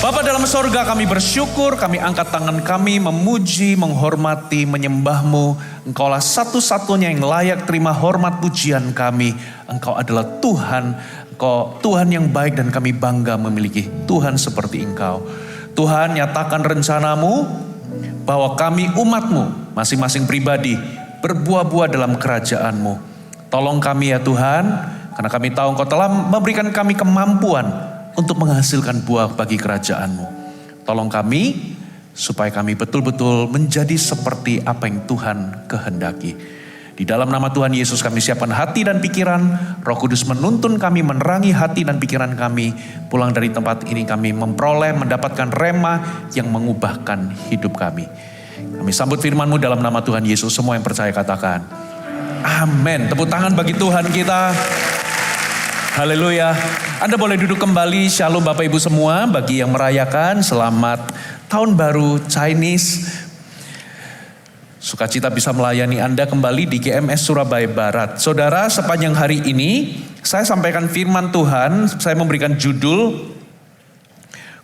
Bapa dalam sorga, kami bersyukur, kami angkat tangan kami memuji, menghormati, menyembah-Mu. Engkaulah satu-satunya yang layak terima hormat pujian kami. Engkau adalah Tuhan, Engkau Tuhan yang baik dan kami bangga memiliki Tuhan seperti Engkau. Tuhan, nyatakan rencana-Mu bahwa kami umat-Mu, masing-masing pribadi, berbuah-buah dalam kerajaan-Mu. Tolong kami ya Tuhan, karena kami tahu Engkau telah memberikan kami kemampuan untuk menghasilkan buah bagi kerajaan-Mu. Tolong kami, supaya kami betul-betul menjadi seperti apa yang Tuhan kehendaki. Di dalam nama Tuhan Yesus kami siapkan hati dan pikiran. Roh Kudus menuntun kami, menerangi hati dan pikiran kami. Pulang dari tempat ini kami memperoleh, mendapatkan rema yang mengubahkan hidup kami. Kami sambut firman-Mu dalam nama Tuhan Yesus. Semua yang percaya katakan, amin. Tepuk tangan bagi Tuhan kita. Haleluya. Anda boleh duduk kembali. Shalom Bapak Ibu semua. Bagi yang merayakan, selamat Tahun Baru Chinese. Sukacita bisa melayani Anda kembali di GMS Surabaya Barat. Saudara, sepanjang hari ini saya sampaikan firman Tuhan. Saya memberikan judul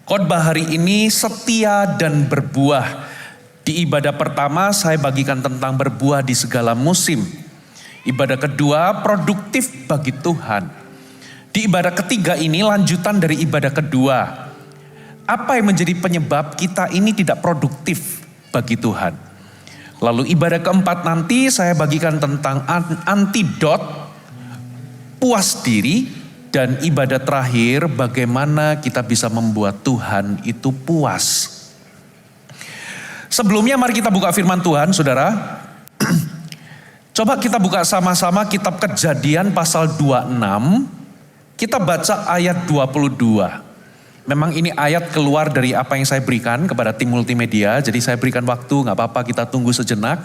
khotbah hari ini, setia dan berbuah. Di ibadah pertama saya bagikan tentang berbuah di segala musim. Ibadah kedua, produktif bagi Tuhan. Di ibadah ketiga ini lanjutan dari ibadah kedua. Apa yang menjadi penyebab kita ini tidak produktif bagi Tuhan? Lalu ibadah keempat nanti saya bagikan tentang antidot, puas diri, dan ibadah terakhir bagaimana kita bisa membuat Tuhan itu puas. Sebelumnya mari kita buka firman Tuhan, saudara. Coba kita buka sama-sama kitab Kejadian pasal 26. Kita baca ayat 22. Memang ini ayat keluar dari apa yang saya berikan kepada tim multimedia. Jadi saya berikan waktu, gak apa-apa kita tunggu sejenak.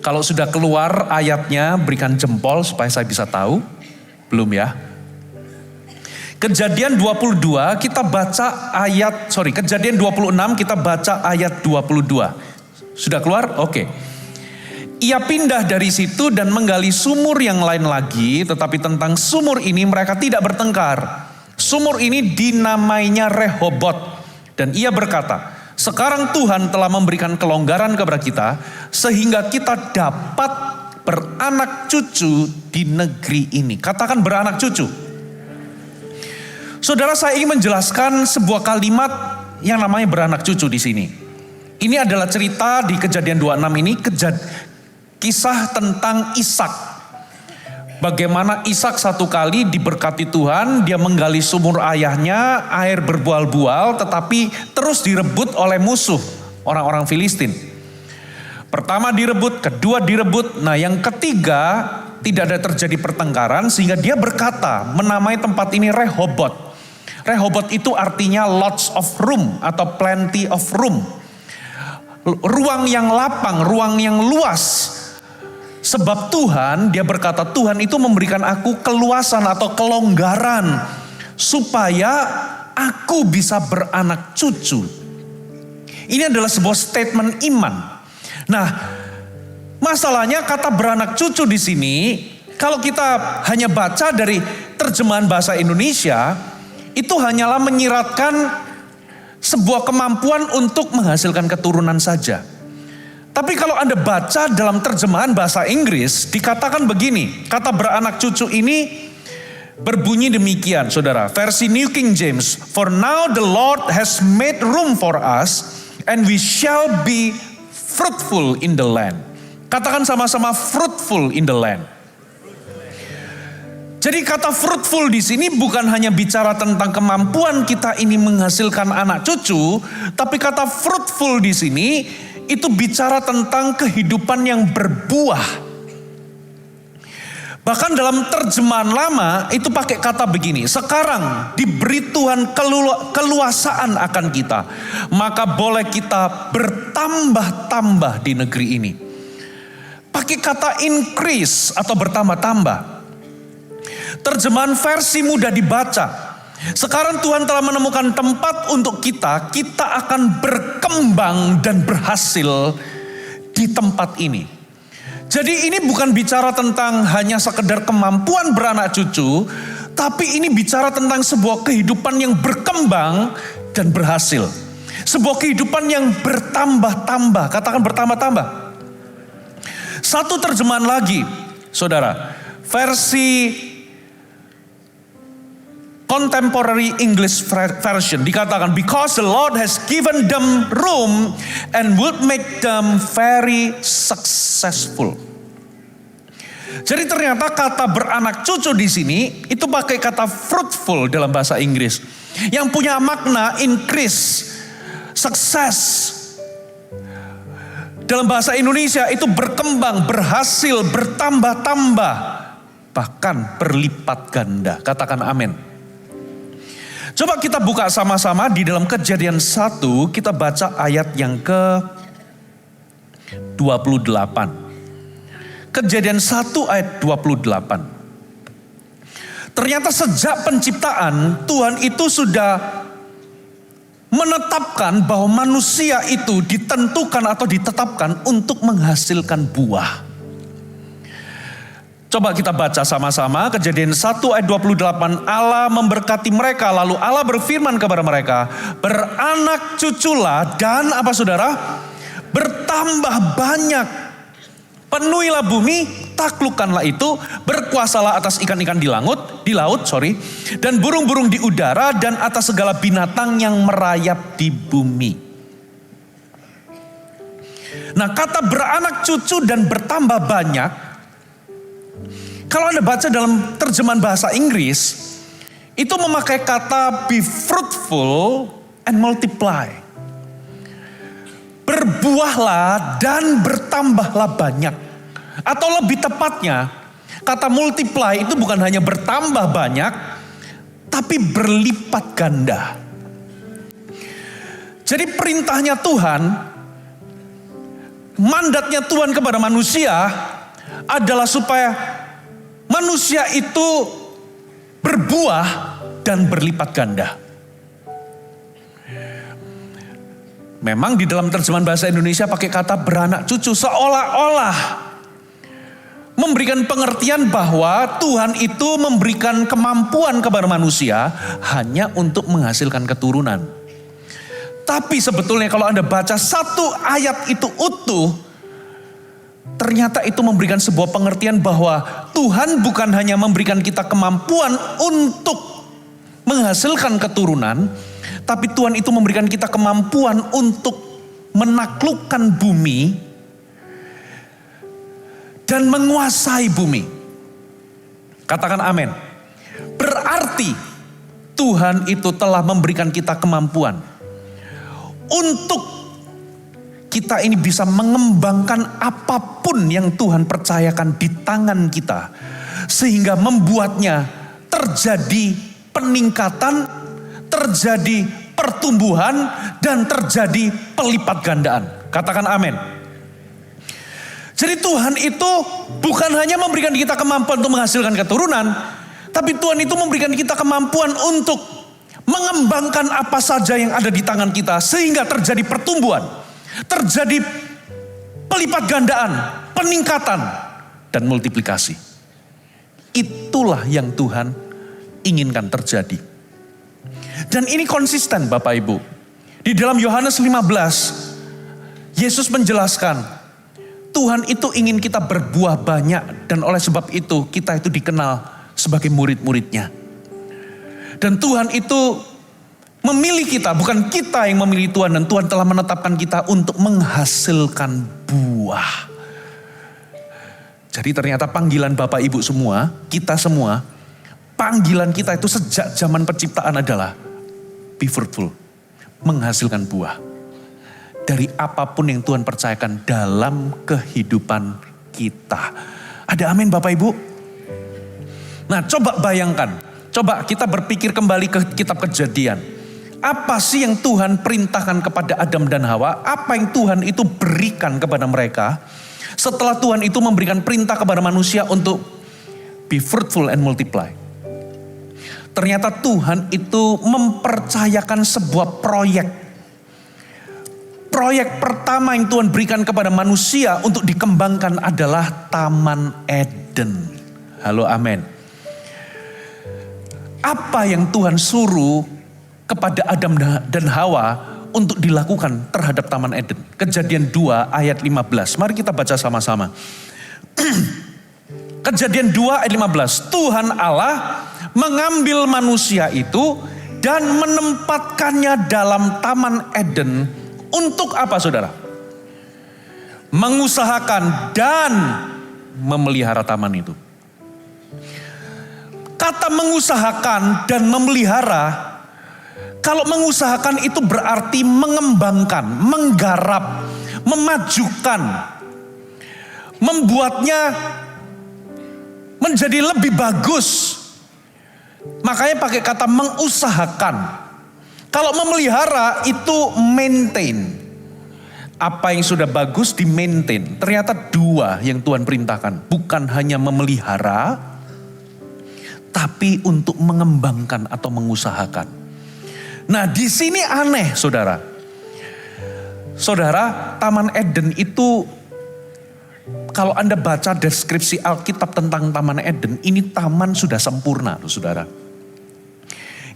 Kalau sudah keluar ayatnya berikan jempol supaya saya bisa tahu. Belum ya? Kejadian 22 kita baca Kejadian 26 kita baca ayat 22. Sudah keluar? Oke. Ia pindah dari situ dan menggali sumur yang lain lagi, tetapi tentang sumur ini mereka tidak bertengkar. Sumur ini dinamainya Rehobot. Dan ia berkata, sekarang Tuhan telah memberikan kelonggaran kepada kita, sehingga kita dapat beranak cucu di negeri ini. Katakan beranak cucu. Saudara, saya ingin menjelaskan sebuah kalimat yang namanya beranak cucu di sini. Ini adalah cerita di Kejadian 26 ini, kisah tentang Ishak. Bagaimana Ishak satu kali diberkati Tuhan, dia menggali sumur ayahnya, air berbual-bual, tetapi terus direbut oleh musuh, orang-orang Filistin. Pertama direbut, kedua direbut, nah yang ketiga tidak ada terjadi pertengkaran, sehingga dia berkata, menamai tempat ini Rehobot. Rehobot itu artinya lots of room atau plenty of room. Ruang yang lapang, ruang yang luas. Sebab Tuhan, dia berkata, Tuhan itu memberikan aku keluasan atau kelonggaran supaya aku bisa beranak cucu. Ini adalah sebuah statement iman. Nah, masalahnya kata beranak cucu di sini, kalau kita hanya baca dari terjemahan bahasa Indonesia, itu hanyalah menyiratkan sebuah kemampuan untuk menghasilkan keturunan saja. Tapi kalau Anda baca dalam terjemahan bahasa Inggris, dikatakan begini, kata beranak cucu ini berbunyi demikian, saudara. Versi New King James, for now the Lord has made room for us, and we shall be fruitful in the land. Katakan sama-sama fruitful in the land. Jadi kata fruitful di sini bukan hanya bicara tentang kemampuan kita ini menghasilkan anak cucu, tapi kata fruitful di sini itu bicara tentang kehidupan yang berbuah. Bahkan dalam terjemahan lama itu pakai kata begini, sekarang diberi Tuhan keluasaan akan kita, maka boleh kita bertambah-tambah di negeri ini. Pakai kata increase atau bertambah-tambah. Terjemahan versi mudah dibaca. Sekarang Tuhan telah menemukan tempat untuk kita akan berkembang dan berhasil di tempat ini. Jadi ini bukan bicara tentang hanya sekedar kemampuan beranak cucu, tapi ini bicara tentang sebuah kehidupan yang berkembang dan berhasil. Sebuah kehidupan yang bertambah-tambah, katakan bertambah-tambah. Satu terjemahan lagi, saudara, versi Contemporary English Version dikatakan, because the Lord has given them room and would make them very successful. Jadi ternyata kata beranak cucu di sini itu pakai kata fruitful dalam bahasa Inggris, yang punya makna increase, sukses. Dalam bahasa Indonesia itu berkembang, berhasil, bertambah-tambah, bahkan berlipat ganda. Katakan amin. Coba kita buka sama-sama di dalam Kejadian 1, kita baca ayat yang ke-28. Kejadian 1 ayat 28. Ternyata sejak penciptaan Tuhan itu sudah menetapkan bahwa manusia itu ditentukan atau ditetapkan untuk menghasilkan buah. Coba kita baca sama-sama Kejadian 1 ayat 28. Allah memberkati mereka, lalu Allah berfirman kepada mereka, beranak cuculah dan apa saudara? Bertambah banyak. Penuhilah bumi, taklukkanlah itu, berkuasalah atas ikan-ikan di laut, dan burung-burung di udara dan atas segala binatang yang merayap di bumi. Nah, kata beranak cucu dan bertambah banyak, kalau Anda baca dalam terjemahan bahasa Inggris, itu memakai kata be fruitful and multiply. Berbuahlah dan bertambahlah banyak. Atau lebih tepatnya, kata multiply itu bukan hanya bertambah banyak, tapi berlipat ganda. Jadi perintahnya Tuhan, mandatnya Tuhan kepada manusia adalah supaya manusia itu berbuah dan berlipat ganda. Memang di dalam terjemahan bahasa Indonesia pakai kata beranak cucu, seolah-olah memberikan pengertian bahwa Tuhan itu memberikan kemampuan kepada manusia hanya untuk menghasilkan keturunan. Tapi sebetulnya kalau Anda baca satu ayat itu utuh, ternyata itu memberikan sebuah pengertian bahwa Tuhan bukan hanya memberikan kita kemampuan untuk menghasilkan keturunan, tapi Tuhan itu memberikan kita kemampuan untuk menaklukkan bumi dan menguasai bumi. Katakan amin. Berarti Tuhan itu telah memberikan kita kemampuan untuk kita ini bisa mengembangkan apapun yang Tuhan percayakan di tangan kita, sehingga membuatnya terjadi peningkatan, terjadi pertumbuhan, dan terjadi pelipat gandaan. Katakan amin. Jadi Tuhan itu bukan hanya memberikan kita kemampuan untuk menghasilkan keturunan, tapi Tuhan itu memberikan kita kemampuan untuk mengembangkan apa saja yang ada di tangan kita, sehingga terjadi pertumbuhan, terjadi pelipat gandaan, peningkatan, dan multiplikasi. Itulah yang Tuhan inginkan terjadi. Dan ini konsisten Bapak Ibu. Di dalam Yohanes 15, Yesus menjelaskan, Tuhan itu ingin kita berbuah banyak, dan oleh sebab itu kita itu dikenal sebagai murid-muridnya. Dan Tuhan itu memilih kita, bukan kita yang memilih Tuhan, dan Tuhan telah menetapkan kita untuk menghasilkan buah. Jadi ternyata panggilan Bapak Ibu semua, kita semua, panggilan kita itu sejak zaman penciptaan adalah be fruitful, menghasilkan buah. Dari apapun yang Tuhan percayakan dalam kehidupan kita. Ada amin Bapak Ibu? Nah coba bayangkan, coba kita berpikir kembali ke kitab Kejadian. Apa sih yang Tuhan perintahkan kepada Adam dan Hawa? Apa yang Tuhan itu berikan kepada mereka? Setelah Tuhan itu memberikan perintah kepada manusia untuk be fruitful and multiply. Ternyata Tuhan itu mempercayakan sebuah proyek. Proyek pertama yang Tuhan berikan kepada manusia untuk dikembangkan adalah Taman Eden. Halo amin. Apa yang Tuhan suruh kepada Adam dan Hawa untuk dilakukan terhadap Taman Eden. Kejadian 2 ayat 15. Mari kita baca sama-sama. Kejadian 2 ayat 15. Tuhan Allah mengambil manusia itu dan menempatkannya dalam Taman Eden untuk apa, saudara? Mengusahakan dan memelihara taman itu. Kata mengusahakan dan memelihara, kalau mengusahakan itu berarti mengembangkan, menggarap, memajukan, membuatnya menjadi lebih bagus. Makanya pakai kata mengusahakan. Kalau memelihara itu maintain. Apa yang sudah bagus di-maintain. Ternyata dua yang Tuhan perintahkan. Bukan hanya memelihara, tapi untuk mengembangkan atau mengusahakan. Nah, di sini aneh, saudara. Saudara, Taman Eden itu, kalau Anda baca deskripsi Alkitab tentang Taman Eden, ini taman sudah sempurna, saudara.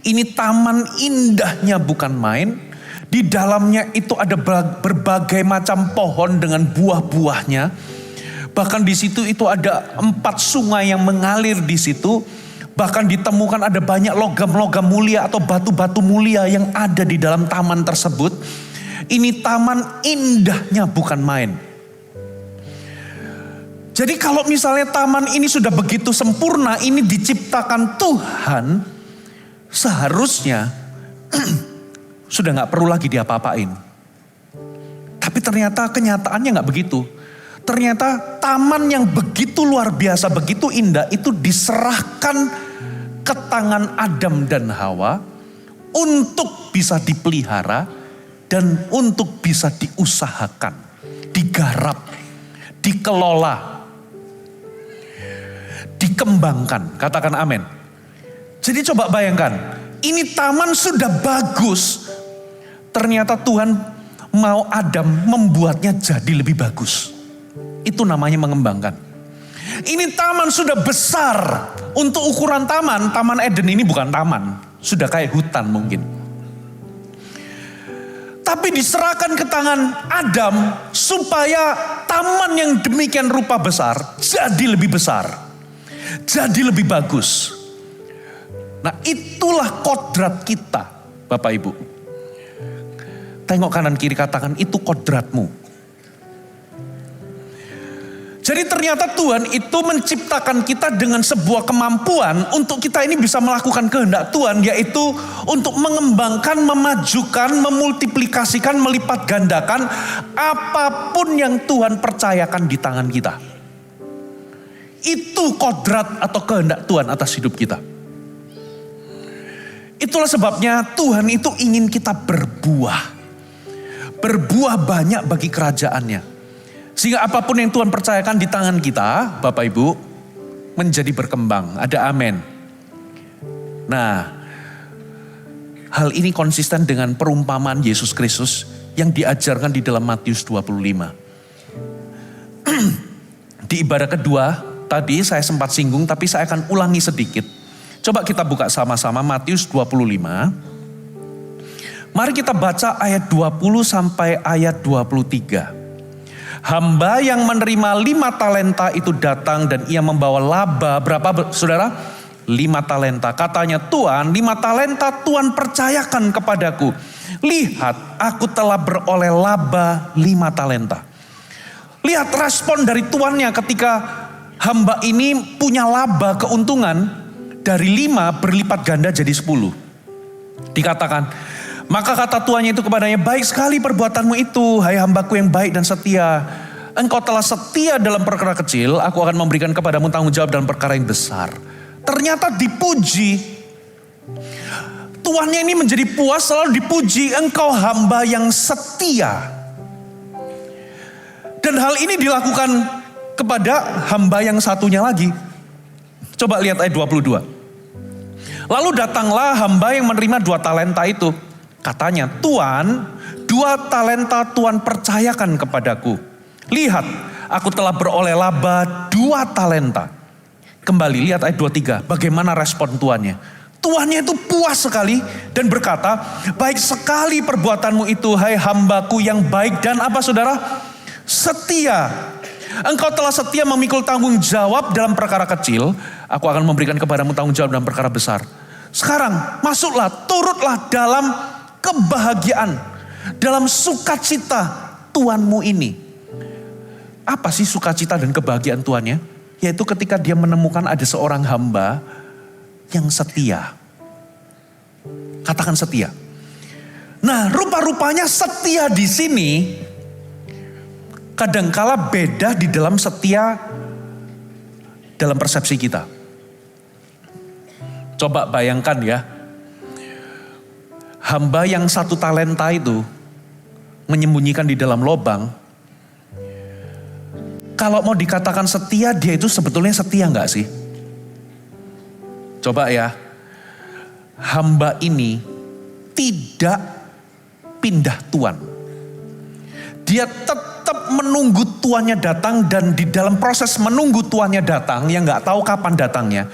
Ini taman indahnya bukan main. Di dalamnya itu ada berbagai macam pohon dengan buah-buahnya. Bahkan di situ itu ada 4 sungai yang mengalir di situ. Bahkan ditemukan ada banyak logam-logam mulia atau batu-batu mulia yang ada di dalam taman tersebut. Ini taman indahnya bukan main. Jadi kalau misalnya taman ini sudah begitu sempurna, ini diciptakan Tuhan, seharusnya sudah gak perlu lagi diapa-apain. Tapi ternyata kenyataannya gak begitu. Ternyata taman yang begitu luar biasa, begitu indah itu diserahkan ke tangan Adam dan Hawa untuk bisa dipelihara dan untuk bisa diusahakan, digarap, dikelola, dikembangkan. Katakan amin. Jadi coba bayangkan, ini taman sudah bagus. Ternyata Tuhan mau Adam membuatnya jadi lebih bagus. Itu namanya mengembangkan. Ini taman sudah besar. Untuk ukuran taman, Taman Eden ini bukan taman. Sudah kayak hutan mungkin. Tapi diserahkan ke tangan Adam supaya taman yang demikian rupa besar jadi lebih besar. Jadi lebih bagus. Nah, itulah kodrat kita, Bapak Ibu. Tengok kanan kiri, katakan itu kodratmu. Jadi ternyata Tuhan itu menciptakan kita dengan sebuah kemampuan untuk kita ini bisa melakukan kehendak Tuhan, yaitu untuk mengembangkan, memajukan, memultiplikasikan, melipat gandakan apapun yang Tuhan percayakan di tangan kita. Itu kodrat atau kehendak Tuhan atas hidup kita. Itulah sebabnya Tuhan itu ingin kita berbuah. Berbuah banyak bagi kerajaannya. Sehingga apapun yang Tuhan percayakan di tangan kita, Bapak Ibu, menjadi berkembang. Ada amin. Nah, hal ini konsisten dengan perumpamaan Yesus Kristus yang diajarkan di dalam Matius 25. Di ibadah kedua, tadi saya sempat singgung, tapi saya akan ulangi sedikit. Coba kita buka sama-sama Matius 25. Mari kita baca ayat 20 sampai ayat 23. Hamba yang menerima 5 talenta itu datang dan ia membawa laba. Berapa, saudara? 5 talenta. Katanya, Tuhan, 5 talenta Tuhan percayakan kepadaku. Lihat, aku telah beroleh laba 5 talenta. Lihat respon dari tuannya ketika hamba ini punya laba keuntungan dari 5 berlipat ganda jadi 10. Dikatakan, maka kata tuannya itu kepadanya, baik sekali perbuatanmu itu, hai hambaku yang baik dan setia. Engkau telah setia dalam perkara kecil, aku akan memberikan kepadamu tanggung jawab dalam perkara yang besar. Ternyata dipuji. Tuannya ini menjadi puas, selalu dipuji, engkau hamba yang setia. Dan hal ini dilakukan kepada hamba yang satunya lagi. Coba lihat ayat 22. Lalu datanglah hamba yang menerima 2 talenta itu. Katanya, Tuan, 2 talenta Tuhan percayakan kepadaku. Lihat, aku telah beroleh laba 2 talenta. Kembali lihat ayat 23, bagaimana respon tuannya. Tuannya itu puas sekali dan berkata, baik sekali perbuatanmu itu, hai hambaku yang baik dan apa saudara? Setia. Engkau telah setia memikul tanggung jawab dalam perkara kecil, aku akan memberikan kepadamu tanggung jawab dalam perkara besar. Sekarang masuklah, turutlah dalam kebahagiaan, dalam sukacita Tuanmu ini. Apa sih sukacita dan kebahagiaan Tuannya? Yaitu ketika dia menemukan ada seorang hamba yang setia. Katakan setia. Nah, rupa-rupanya setia di sini kadangkala beda di dalam setia dalam persepsi kita. Coba bayangkan ya. Hamba yang 1 talenta itu menyembunyikan di dalam lobang. Kalau mau dikatakan setia, dia itu sebetulnya setia enggak sih? Coba ya, hamba ini tidak pindah tuan. Dia tetap menunggu tuannya datang dan di dalam proses menunggu tuannya datang, yang gak tahu kapan datangnya,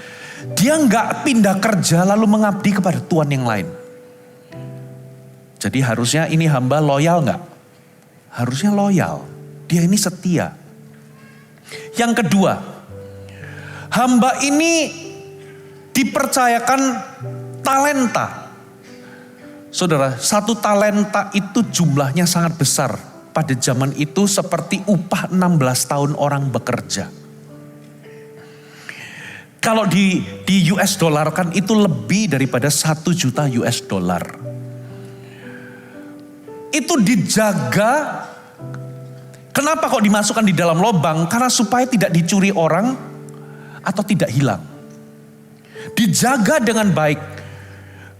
dia gak pindah kerja lalu mengabdi kepada tuan yang lain. Jadi harusnya ini hamba loyal gak? Harusnya loyal. Dia ini setia. Yang kedua, hamba ini dipercayakan talenta. Saudara, 1 talenta itu jumlahnya sangat besar. Pada zaman itu seperti upah 16 tahun orang bekerja. Kalau di US dollar kan itu lebih daripada 1 juta US dollar. Itu dijaga. Kenapa kok dimasukkan di dalam lubang? Karena supaya tidak dicuri orang atau tidak hilang. Dijaga dengan baik.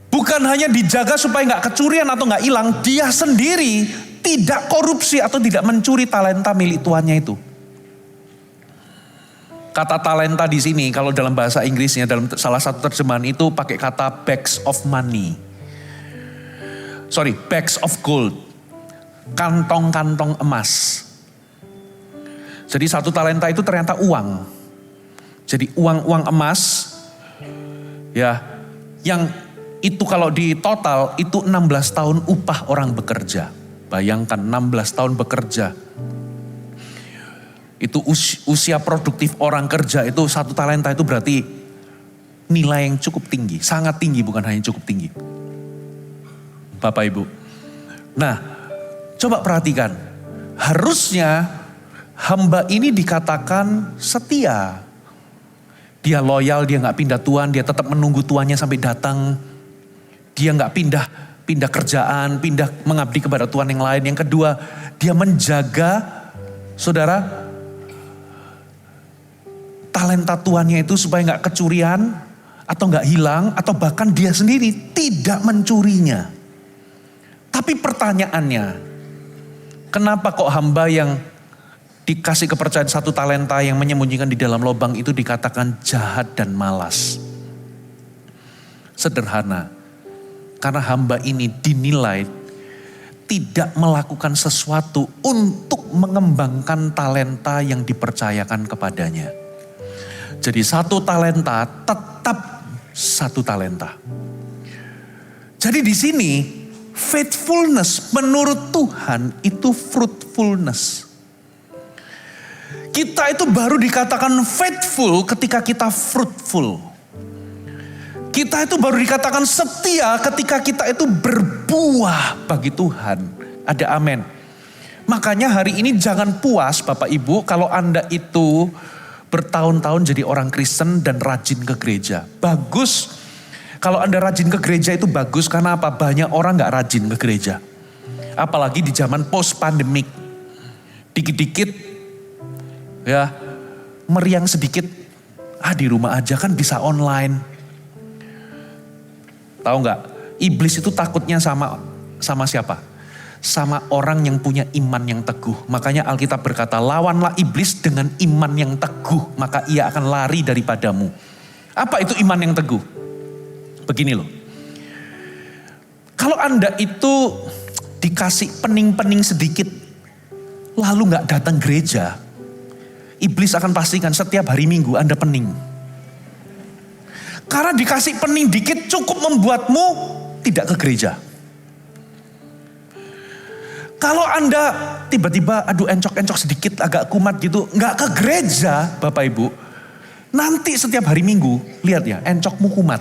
Bukan hanya dijaga supaya nggak kecurian atau nggak hilang, dia sendiri tidak korupsi atau tidak mencuri talenta milik tuannya itu. Kata talenta di sini kalau dalam bahasa Inggrisnya, dalam salah satu terjemahan itu pakai kata bags of money. Bags of gold. Kantong-kantong emas. Jadi 1 talenta itu ternyata uang. Jadi uang emas. Ya, yang itu kalau di total itu 16 tahun upah orang bekerja. Bayangkan 16 tahun bekerja. Itu usia produktif orang kerja itu 1 talenta itu berarti nilai yang cukup tinggi. Sangat tinggi, bukan hanya cukup tinggi. Bapak Ibu. Nah, coba perhatikan. Harusnya hamba ini dikatakan setia. Dia loyal, dia gak pindah tuan, dia tetap menunggu tuannya sampai datang. Dia gak pindah kerjaan, pindah mengabdi kepada tuan yang lain. Yang kedua, dia menjaga, saudara, talenta tuannya itu supaya gak kecurian, atau gak hilang, atau bahkan dia sendiri tidak mencurinya. Tapi pertanyaannya, kenapa kok hamba yang dikasih kepercayaan 1 talenta yang menyembunyikan di dalam lubang itu dikatakan jahat dan malas? Sederhana, karena hamba ini dinilai tidak melakukan sesuatu untuk mengembangkan talenta yang dipercayakan kepadanya. Jadi 1 talenta tetap 1 talenta. Jadi di sini faithfulness menurut Tuhan itu fruitfulness. Kita itu baru dikatakan faithful ketika kita fruitful. Kita itu baru dikatakan setia ketika kita itu berbuah bagi Tuhan. Ada amin. Makanya hari ini jangan puas Bapak Ibu kalau Anda itu bertahun-tahun jadi orang Kristen dan rajin ke gereja. Bagus. Kalau Anda rajin ke gereja itu bagus karena apa? Banyak orang gak rajin ke gereja. Apalagi di zaman post pandemic. Dikit-dikit ya meriang sedikit, di rumah aja kan bisa online. Tahu nggak? Iblis itu takutnya sama siapa? Sama orang yang punya iman yang teguh. Makanya Alkitab berkata, lawanlah iblis dengan iman yang teguh, maka ia akan lari daripadamu. Apa itu iman yang teguh? Begini loh. Kalau Anda itu dikasih pening-pening sedikit, lalu nggak datang gereja, iblis akan pastikan setiap hari Minggu Anda pening. Karena dikasih pening dikit cukup membuatmu tidak ke gereja. Kalau Anda tiba-tiba aduh encok-encok sedikit agak kumat gitu, nggak ke gereja Bapak Ibu. Nanti setiap hari Minggu, lihat ya encokmu kumat.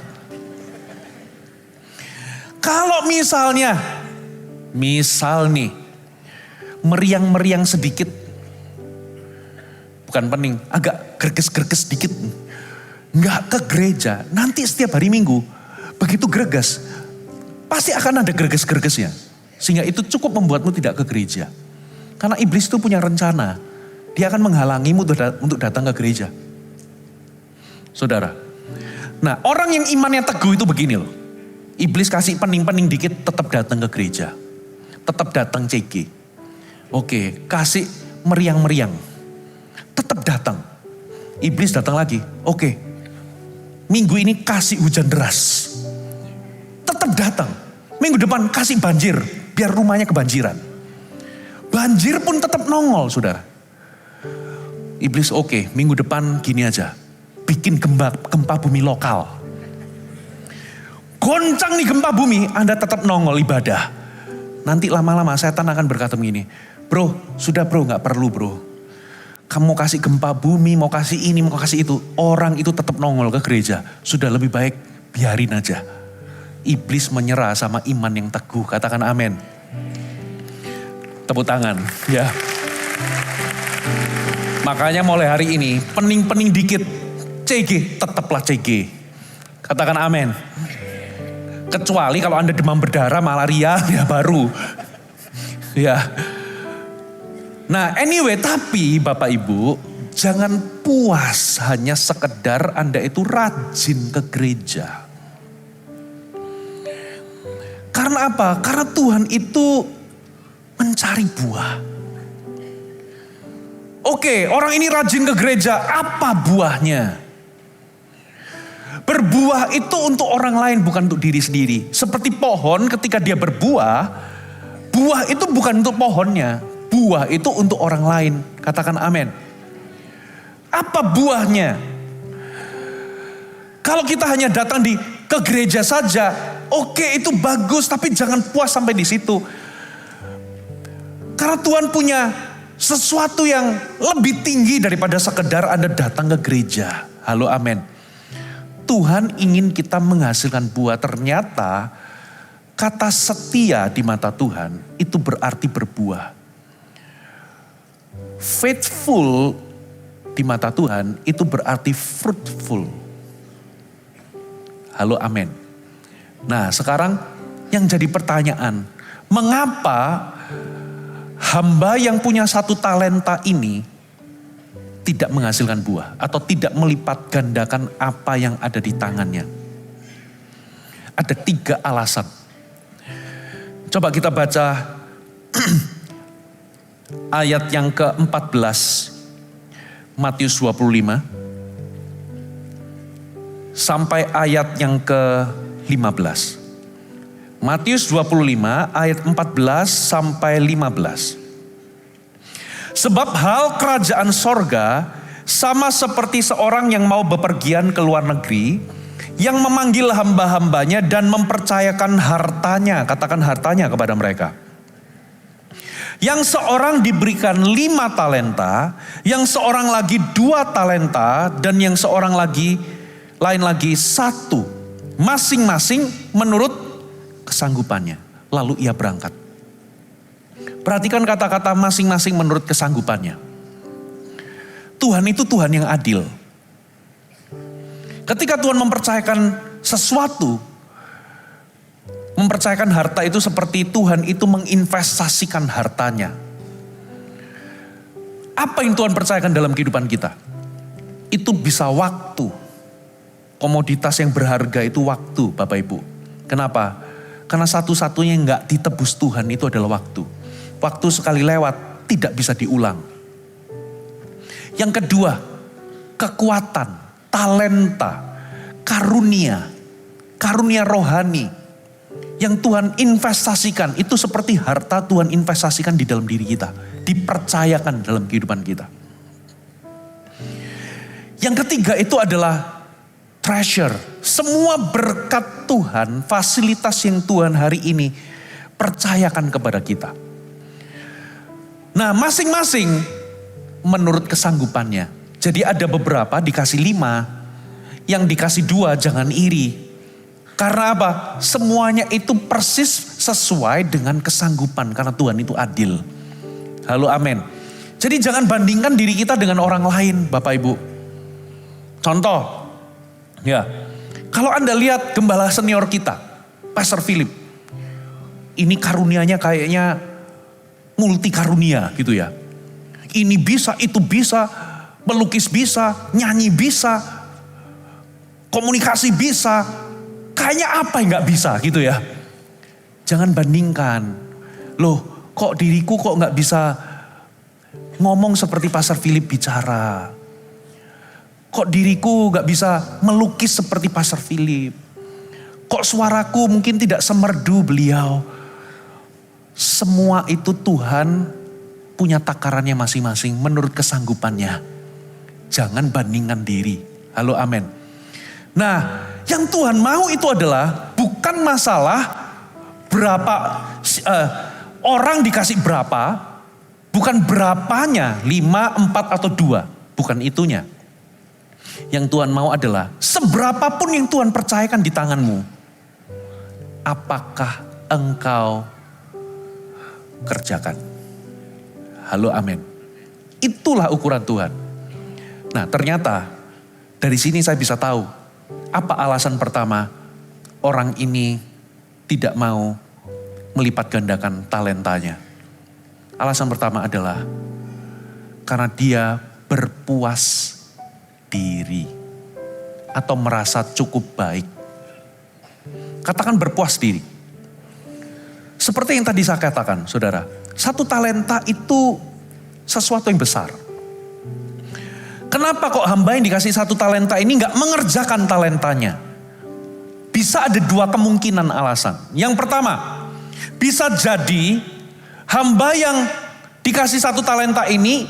Kalau misal nih, meriang-meriang sedikit, bukan pening, agak greges-greges sedikit, nggak ke gereja, nanti setiap hari Minggu, begitu greges, pasti akan ada greges-gregesnya. Sehingga itu cukup membuatmu tidak ke gereja. Karena iblis itu punya rencana, dia akan menghalangimu untuk datang ke gereja. Saudara, nah orang yang imannya teguh itu begini loh. Iblis kasih pening-pening dikit tetap datang ke gereja. Tetap datang CG. Oke, kasih meriang-meriang. Tetap datang. Iblis datang lagi. Oke, minggu ini kasih hujan deras. Tetap datang. Minggu depan kasih banjir. Biar rumahnya kebanjiran. Banjir pun tetap nongol saudara. Iblis oke, minggu depan gini aja. Bikin gempa bumi lokal. Goncang nih gempa bumi, Anda tetap nongol ibadah. Nanti lama-lama setan akan berkata begini, bro, sudah bro, gak perlu bro. Kamu mau kasih gempa bumi, mau kasih ini, mau kasih itu. Orang itu tetap nongol ke gereja. Sudah lebih baik biarin aja. Iblis menyerah sama iman yang teguh. Katakan amin. Tepuk tangan. Ya. Makanya mulai hari ini, pening-pening dikit. CG, tetaplah CG. Katakan amin. Kecuali kalau Anda demam berdarah, malaria, ya baru. Ya. Nah anyway, tapi Bapak Ibu, jangan puas hanya sekedar Anda itu rajin ke gereja. Karena apa? Karena Tuhan itu mencari buah. Oke, orang ini rajin ke gereja, apa buahnya? Berbuah itu untuk orang lain, bukan untuk diri sendiri. Seperti pohon ketika dia berbuah, buah itu bukan untuk pohonnya. Buah itu untuk orang lain. Katakan amin. Apa buahnya? Kalau kita hanya datang ke gereja saja, oke itu bagus, tapi jangan puas sampai di situ. Karena Tuhan punya sesuatu yang lebih tinggi daripada sekedar Anda datang ke gereja. Halo amin. Tuhan ingin kita menghasilkan buah. Ternyata kata setia di mata Tuhan itu berarti berbuah. Faithful di mata Tuhan itu berarti fruitful. Halo amin. Nah sekarang yang jadi pertanyaan, mengapa hamba yang punya satu talenta ini tidak menghasilkan buah atau tidak melipat gandakan apa yang ada di tangannya? Ada 3 alasan. Coba kita baca ayat yang ke-14 Matius 25 sampai ayat yang ke-15. Matius 25 ayat 14 sampai 15. Sebab hal kerajaan sorga sama seperti seorang yang mau bepergian ke luar negeri, yang memanggil hamba-hambanya dan mempercayakan hartanya, katakan hartanya kepada mereka. Yang seorang diberikan 5 talenta, yang seorang lagi 2 talenta, dan yang seorang lain lagi 1. Masing-masing menurut kesanggupannya. Lalu ia berangkat. Perhatikan kata-kata masing-masing menurut kesanggupannya. Tuhan itu Tuhan yang adil. Ketika Tuhan mempercayakan sesuatu, mempercayakan harta itu seperti Tuhan itu menginvestasikan hartanya. Apa yang Tuhan percayakan dalam kehidupan kita? Itu bisa waktu. Komoditas yang berharga itu waktu, Bapak Ibu. Kenapa? Karena satu-satunya yang gak ditebus Tuhan itu adalah waktu. Waktu sekali lewat tidak bisa diulang. Yang kedua, kekuatan, talenta, karunia rohani yang Tuhan investasikan. Itu seperti harta Tuhan investasikan di dalam diri kita, dipercayakan dalam kehidupan kita. Yang ketiga itu adalah treasure, semua berkat Tuhan, fasilitas yang Tuhan hari ini percayakan kepada kita. Nah, masing-masing menurut kesanggupannya. Jadi ada beberapa dikasih 5, yang dikasih 2 jangan iri. Karena apa? Semuanya itu persis sesuai dengan kesanggupan, karena Tuhan itu adil. Halo, amin. Jadi jangan bandingkan diri kita dengan orang lain, Bapak Ibu. Contoh, ya, kalau Anda lihat gembala senior kita, Pastor Philip, ini karunianya kayaknya multi karunia gitu ya. Ini bisa, itu bisa, melukis bisa, nyanyi bisa, komunikasi bisa, kayaknya apa yang gak bisa gitu ya. Jangan bandingkan, loh kok diriku kok gak bisa ngomong seperti Pastor Philip bicara. Kok diriku gak bisa melukis seperti Pastor Philip. Kok suaraku mungkin tidak semerdu beliau. Semua itu Tuhan punya takarannya masing-masing menurut kesanggupannya. Jangan bandingkan diri. Halo, amin. Nah, yang Tuhan mau itu adalah bukan masalah berapa orang dikasih berapa, bukan berapanya, 5, 4 atau 2, bukan itunya. Yang Tuhan mau adalah seberapapun yang Tuhan percayakan di tanganmu, apakah engkau kerjakan? Halo, amin. Itulah ukuran Tuhan. Nah, ternyata dari sini saya bisa tahu apa alasan pertama orang ini tidak mau melipat gandakan talentanya. Alasan pertama adalah karena dia berpuas diri atau merasa cukup baik. Katakan berpuas diri. Seperti yang tadi saya katakan, saudara, 1 talenta itu sesuatu yang besar. Kenapa kok hamba yang dikasih 1 talenta ini gak mengerjakan talentanya? Bisa ada 2 kemungkinan alasan. Yang pertama, bisa jadi hamba yang dikasih 1 talenta ini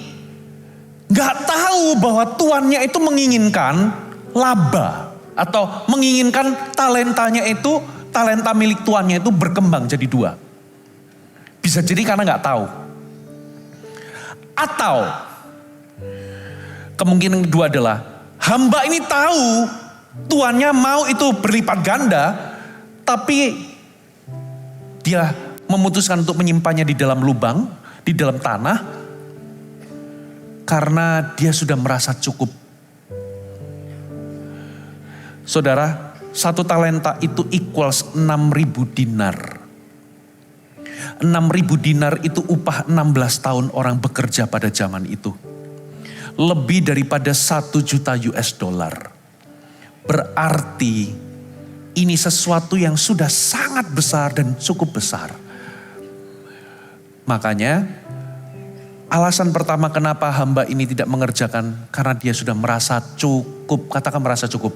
gak tahu bahwa tuannya itu menginginkan laba. Atau menginginkan talentanya itu, talenta milik tuannya itu berkembang jadi 2. Bisa jadi karena gak tahu. Atau kemungkinan kedua adalah hamba ini tahu tuannya mau itu berlipat ganda, tapi dia memutuskan untuk menyimpannya di dalam lubang, di dalam tanah, karena dia sudah merasa cukup. Saudara, 1 talenta itu equals 6.000 dinar. 6.000 dinar itu upah 16 tahun orang bekerja pada zaman itu. Lebih daripada 1 juta US dollar. Berarti ini sesuatu yang sudah sangat besar dan cukup besar. Makanya alasan pertama kenapa hamba ini tidak mengerjakan, karena dia sudah merasa cukup. Katakan merasa cukup.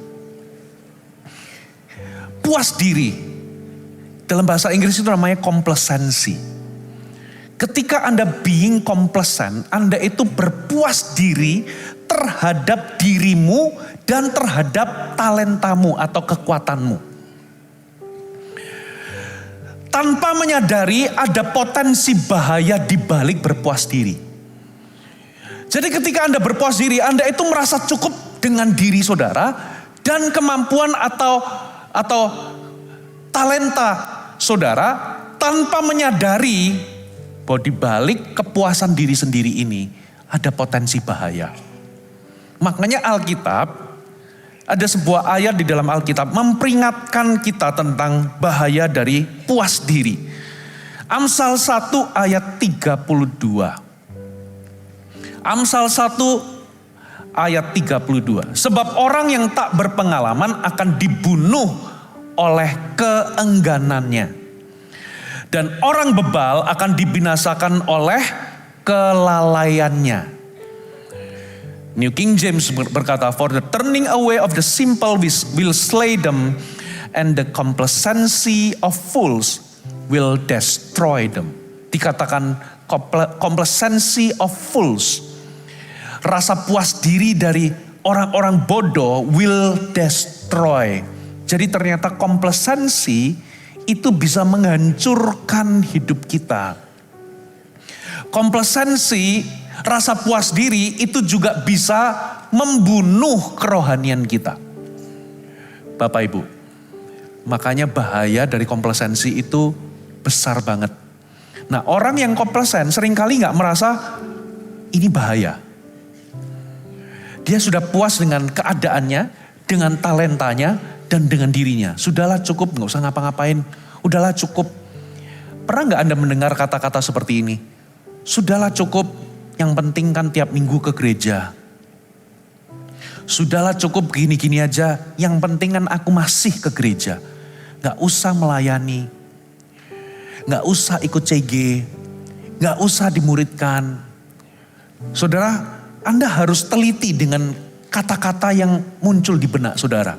Puas diri. Dalam bahasa Inggris itu namanya complacency. Ketika Anda being complacent, Anda itu berpuas diri terhadap dirimu dan terhadap talentamu atau kekuatanmu. Tanpa menyadari ada potensi bahaya di balik berpuas diri. Jadi ketika Anda berpuas diri, Anda itu merasa cukup dengan diri saudara dan kemampuan atau talenta saudara, tanpa menyadari bahwa di balik kepuasan diri sendiri ini ada potensi bahaya. Makanya Alkitab, ada sebuah ayat di dalam Alkitab memperingatkan kita tentang bahaya dari puas diri. Amsal 1 ayat 32. Amsal 1 ayat 32. Sebab orang yang tak berpengalaman akan dibunuh oleh keengganannya. Dan orang bebal akan dibinasakan oleh kelalaiannya. New King James berkata, for the turning away of the simple will slay them, and the complacency of fools will destroy them. Dikatakan complacency of fools. Rasa puas diri dari orang-orang bodoh will destroy. Jadi ternyata komplasensi itu bisa menghancurkan hidup kita. Komplasensi, rasa puas diri itu juga bisa membunuh kerohanian kita. Bapak Ibu, makanya bahaya dari komplasensi itu besar banget. Nah, orang yang komplasen seringkali gak merasa ini bahaya. Dia sudah puas dengan keadaannya, dengan talentanya, dan dengan dirinya. Sudahlah cukup, gak usah ngapa-ngapain. Udahlah cukup. Pernah gak Anda mendengar kata-kata seperti ini? Sudahlah cukup, yang penting kan tiap minggu ke gereja. Sudahlah cukup gini-gini aja, yang penting kan aku masih ke gereja. Gak usah melayani, gak usah ikut CG, gak usah dimuridkan. Saudara, Anda harus teliti dengan kata-kata yang muncul di benak saudara.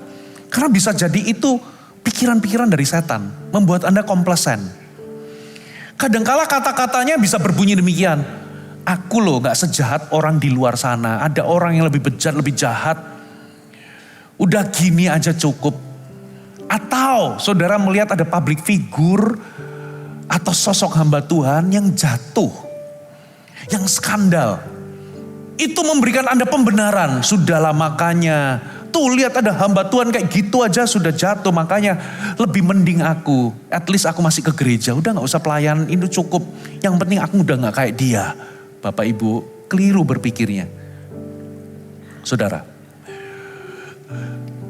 Karena bisa jadi itu pikiran-pikiran dari setan, membuat Anda komplasen. Kadangkala kata-katanya bisa berbunyi demikian. Aku loh gak sejahat orang di luar sana. Ada orang yang lebih bejat, lebih jahat. Udah gini aja cukup. Atau saudara melihat ada public figure atau sosok hamba Tuhan yang jatuh. Yang skandal. Itu memberikan Anda pembenaran. Sudahlah makanya. Tuh lihat ada hamba Tuhan kayak gitu aja sudah jatuh. Makanya lebih mending aku. At least aku masih ke gereja. Udah gak usah pelayanan, itu cukup. Yang penting aku udah gak kayak dia. Bapak Ibu keliru berpikirnya. Saudara.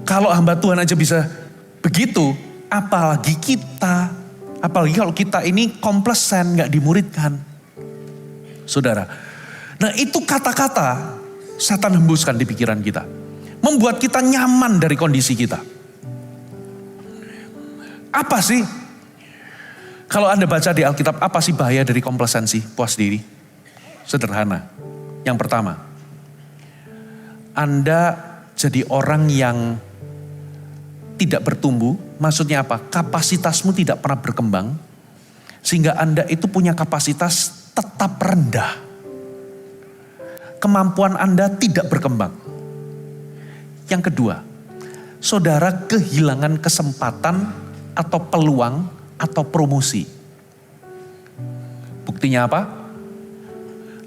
Kalau hamba Tuhan aja bisa begitu. Apalagi kita. Apalagi kalau kita ini komplesen gak dimuridkan. Saudara. Nah itu kata-kata setan hembuskan di pikiran kita. Membuat kita nyaman dari kondisi kita. Apa sih? Kalau Anda baca di Alkitab, apa sih bahaya dari komplasensi, puas diri? Sederhana. Yang pertama, Anda jadi orang yang tidak bertumbuh. Maksudnya apa? Kapasitasmu tidak pernah berkembang. Sehingga Anda itu punya kapasitas tetap rendah. Kemampuan Anda tidak berkembang. Yang kedua, saudara kehilangan kesempatan atau peluang atau promosi. Buktinya apa?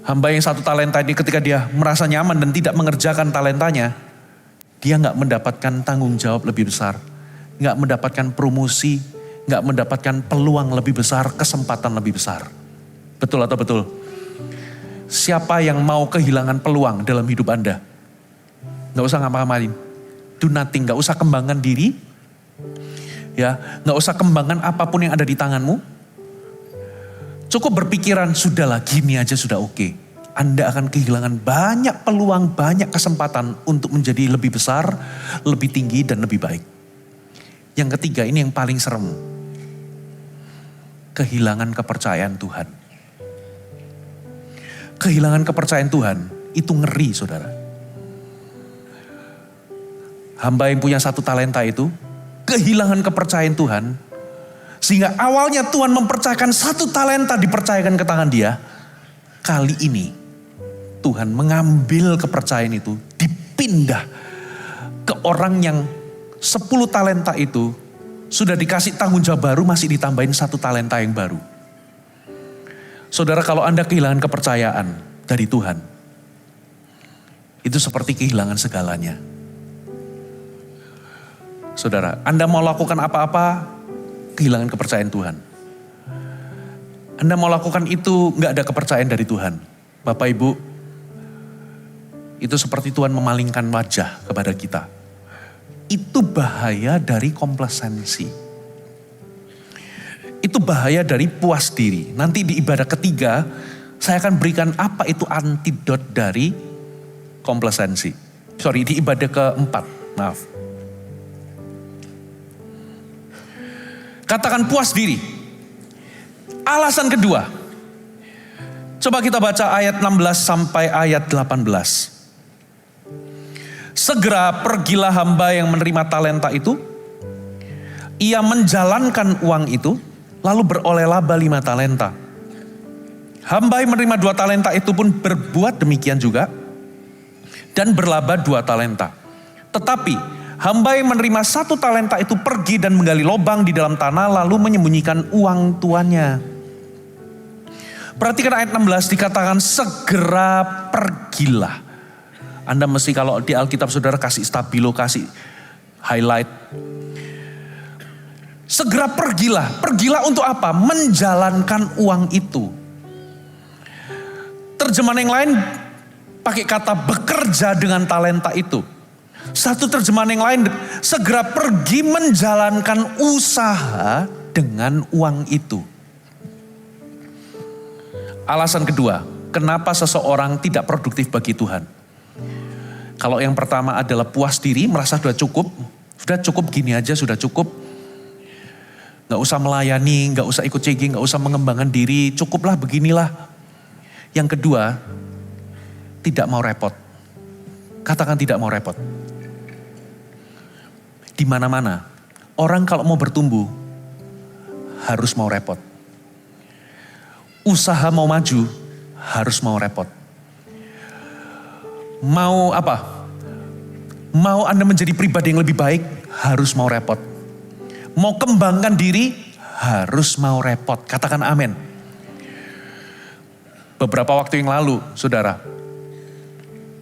Hamba yang satu talenta ini ketika dia merasa nyaman dan tidak mengerjakan talentanya, dia gak mendapatkan tanggung jawab lebih besar. Gak mendapatkan promosi, gak mendapatkan peluang lebih besar, kesempatan lebih besar. Betul atau betul? Siapa yang mau kehilangan peluang dalam hidup Anda? Gak usah ngapa-ngapain. Do nothing, gak usah kembangkan diri. Ya, gak usah kembangkan apapun yang ada di tanganmu. Cukup berpikiran, sudahlah gini aja sudah oke. Anda akan kehilangan banyak peluang, banyak kesempatan untuk menjadi lebih besar, lebih tinggi dan lebih baik. Yang ketiga, ini yang paling serem. Kehilangan kepercayaan Tuhan. Kehilangan kepercayaan Tuhan, itu ngeri saudara. Hamba yang punya satu talenta itu, kehilangan kepercayaan Tuhan. Sehingga awalnya Tuhan mempercayakan satu talenta dipercayakan ke tangan dia. Kali ini Tuhan mengambil kepercayaan itu, dipindah ke orang yang 10 talenta itu sudah dikasih tanggung jawab baru, masih ditambahin satu talenta yang baru. Saudara, kalau Anda kehilangan kepercayaan dari Tuhan, itu seperti kehilangan segalanya. Saudara, Anda mau lakukan apa-apa, kehilangan kepercayaan Tuhan. Anda mau lakukan itu, gak ada kepercayaan dari Tuhan. Bapak Ibu, itu seperti Tuhan memalingkan wajah kepada kita. Itu bahaya dari komplasensi. Itu bahaya dari puas diri. Nanti di ibadah ketiga, saya akan berikan apa itu antidot dari komplasensi. Di ibadah keempat, maaf. Katakan puas diri. Alasan kedua. Coba kita baca ayat 16 sampai ayat 18. Segera pergilah hamba yang menerima talenta itu. Ia menjalankan uang itu, lalu beroleh laba 5 talenta. Hamba yang menerima 2 talenta itu pun berbuat demikian juga. dan berlaba 2 talenta. Tetapi hamba yang menerima 1 talenta itu pergi dan menggali lubang di dalam tanah lalu menyembunyikan uang tuannya. Perhatikan ayat 16 dikatakan segera pergilah. Anda mesti kalau di Alkitab saudara kasih stabilo, kasih highlight. Segera pergilah. Pergilah untuk apa? Menjalankan uang itu. Terjemahan yang lain pakai kata bekerja dengan talenta itu. Satu terjemahan yang lain, segera pergi menjalankan usaha dengan uang itu. Alasan kedua, kenapa seseorang tidak produktif bagi Tuhan? Kalau yang pertama adalah puas diri, merasa sudah cukup gini aja, sudah cukup. Gak usah melayani, gak usah ikut CG, gak usah mengembangkan diri, cukuplah beginilah. Yang kedua, tidak mau repot. Katakan tidak mau repot. Di mana-mana, orang kalau mau bertumbuh, harus mau repot. Usaha mau maju, harus mau repot. Mau apa? Mau Anda menjadi pribadi yang lebih baik, harus mau repot. Mau kembangkan diri, harus mau repot. Katakan amin. Beberapa waktu yang lalu, saudara,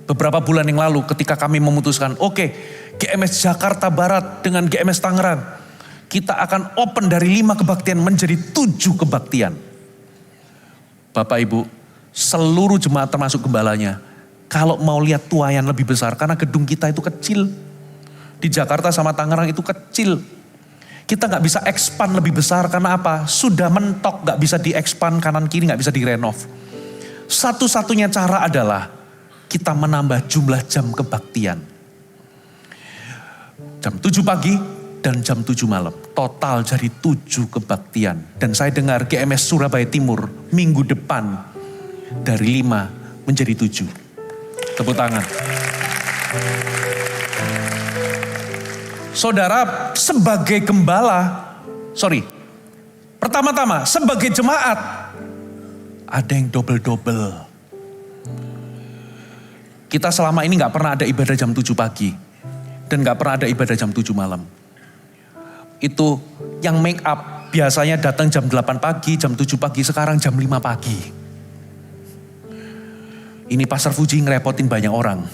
beberapa bulan yang lalu ketika kami memutuskan, oke, GMS Jakarta Barat dengan GMS Tangerang, kita akan open dari 5 kebaktian menjadi 7 kebaktian. Bapak Ibu, seluruh jemaat termasuk gembalanya, kalau mau lihat tuayan lebih besar, karena gedung kita itu kecil. Di Jakarta sama Tangerang itu kecil. Kita gak bisa expand lebih besar, karena apa? Sudah mentok, gak bisa di-expand kanan kiri, gak bisa direnov. Satu-satunya cara adalah kita menambah jumlah jam kebaktian. Jam 7 pagi dan jam 7 malam. Total jadi 7 kebaktian. Dan saya dengar GMS Surabaya Timur minggu depan dari 5 menjadi 7. Tepuk tangan. Saudara, sebagai gembala, pertama-tama sebagai jemaat, ada yang double-double. Kita selama ini gak pernah ada ibadah jam 7 pagi. Dan gak pernah ada ibadah jam 7 malam. Itu yang make up biasanya datang jam 8 pagi, jam 7 pagi, sekarang jam 5 pagi. Ini Pastor Fuji ngerepotin banyak orang.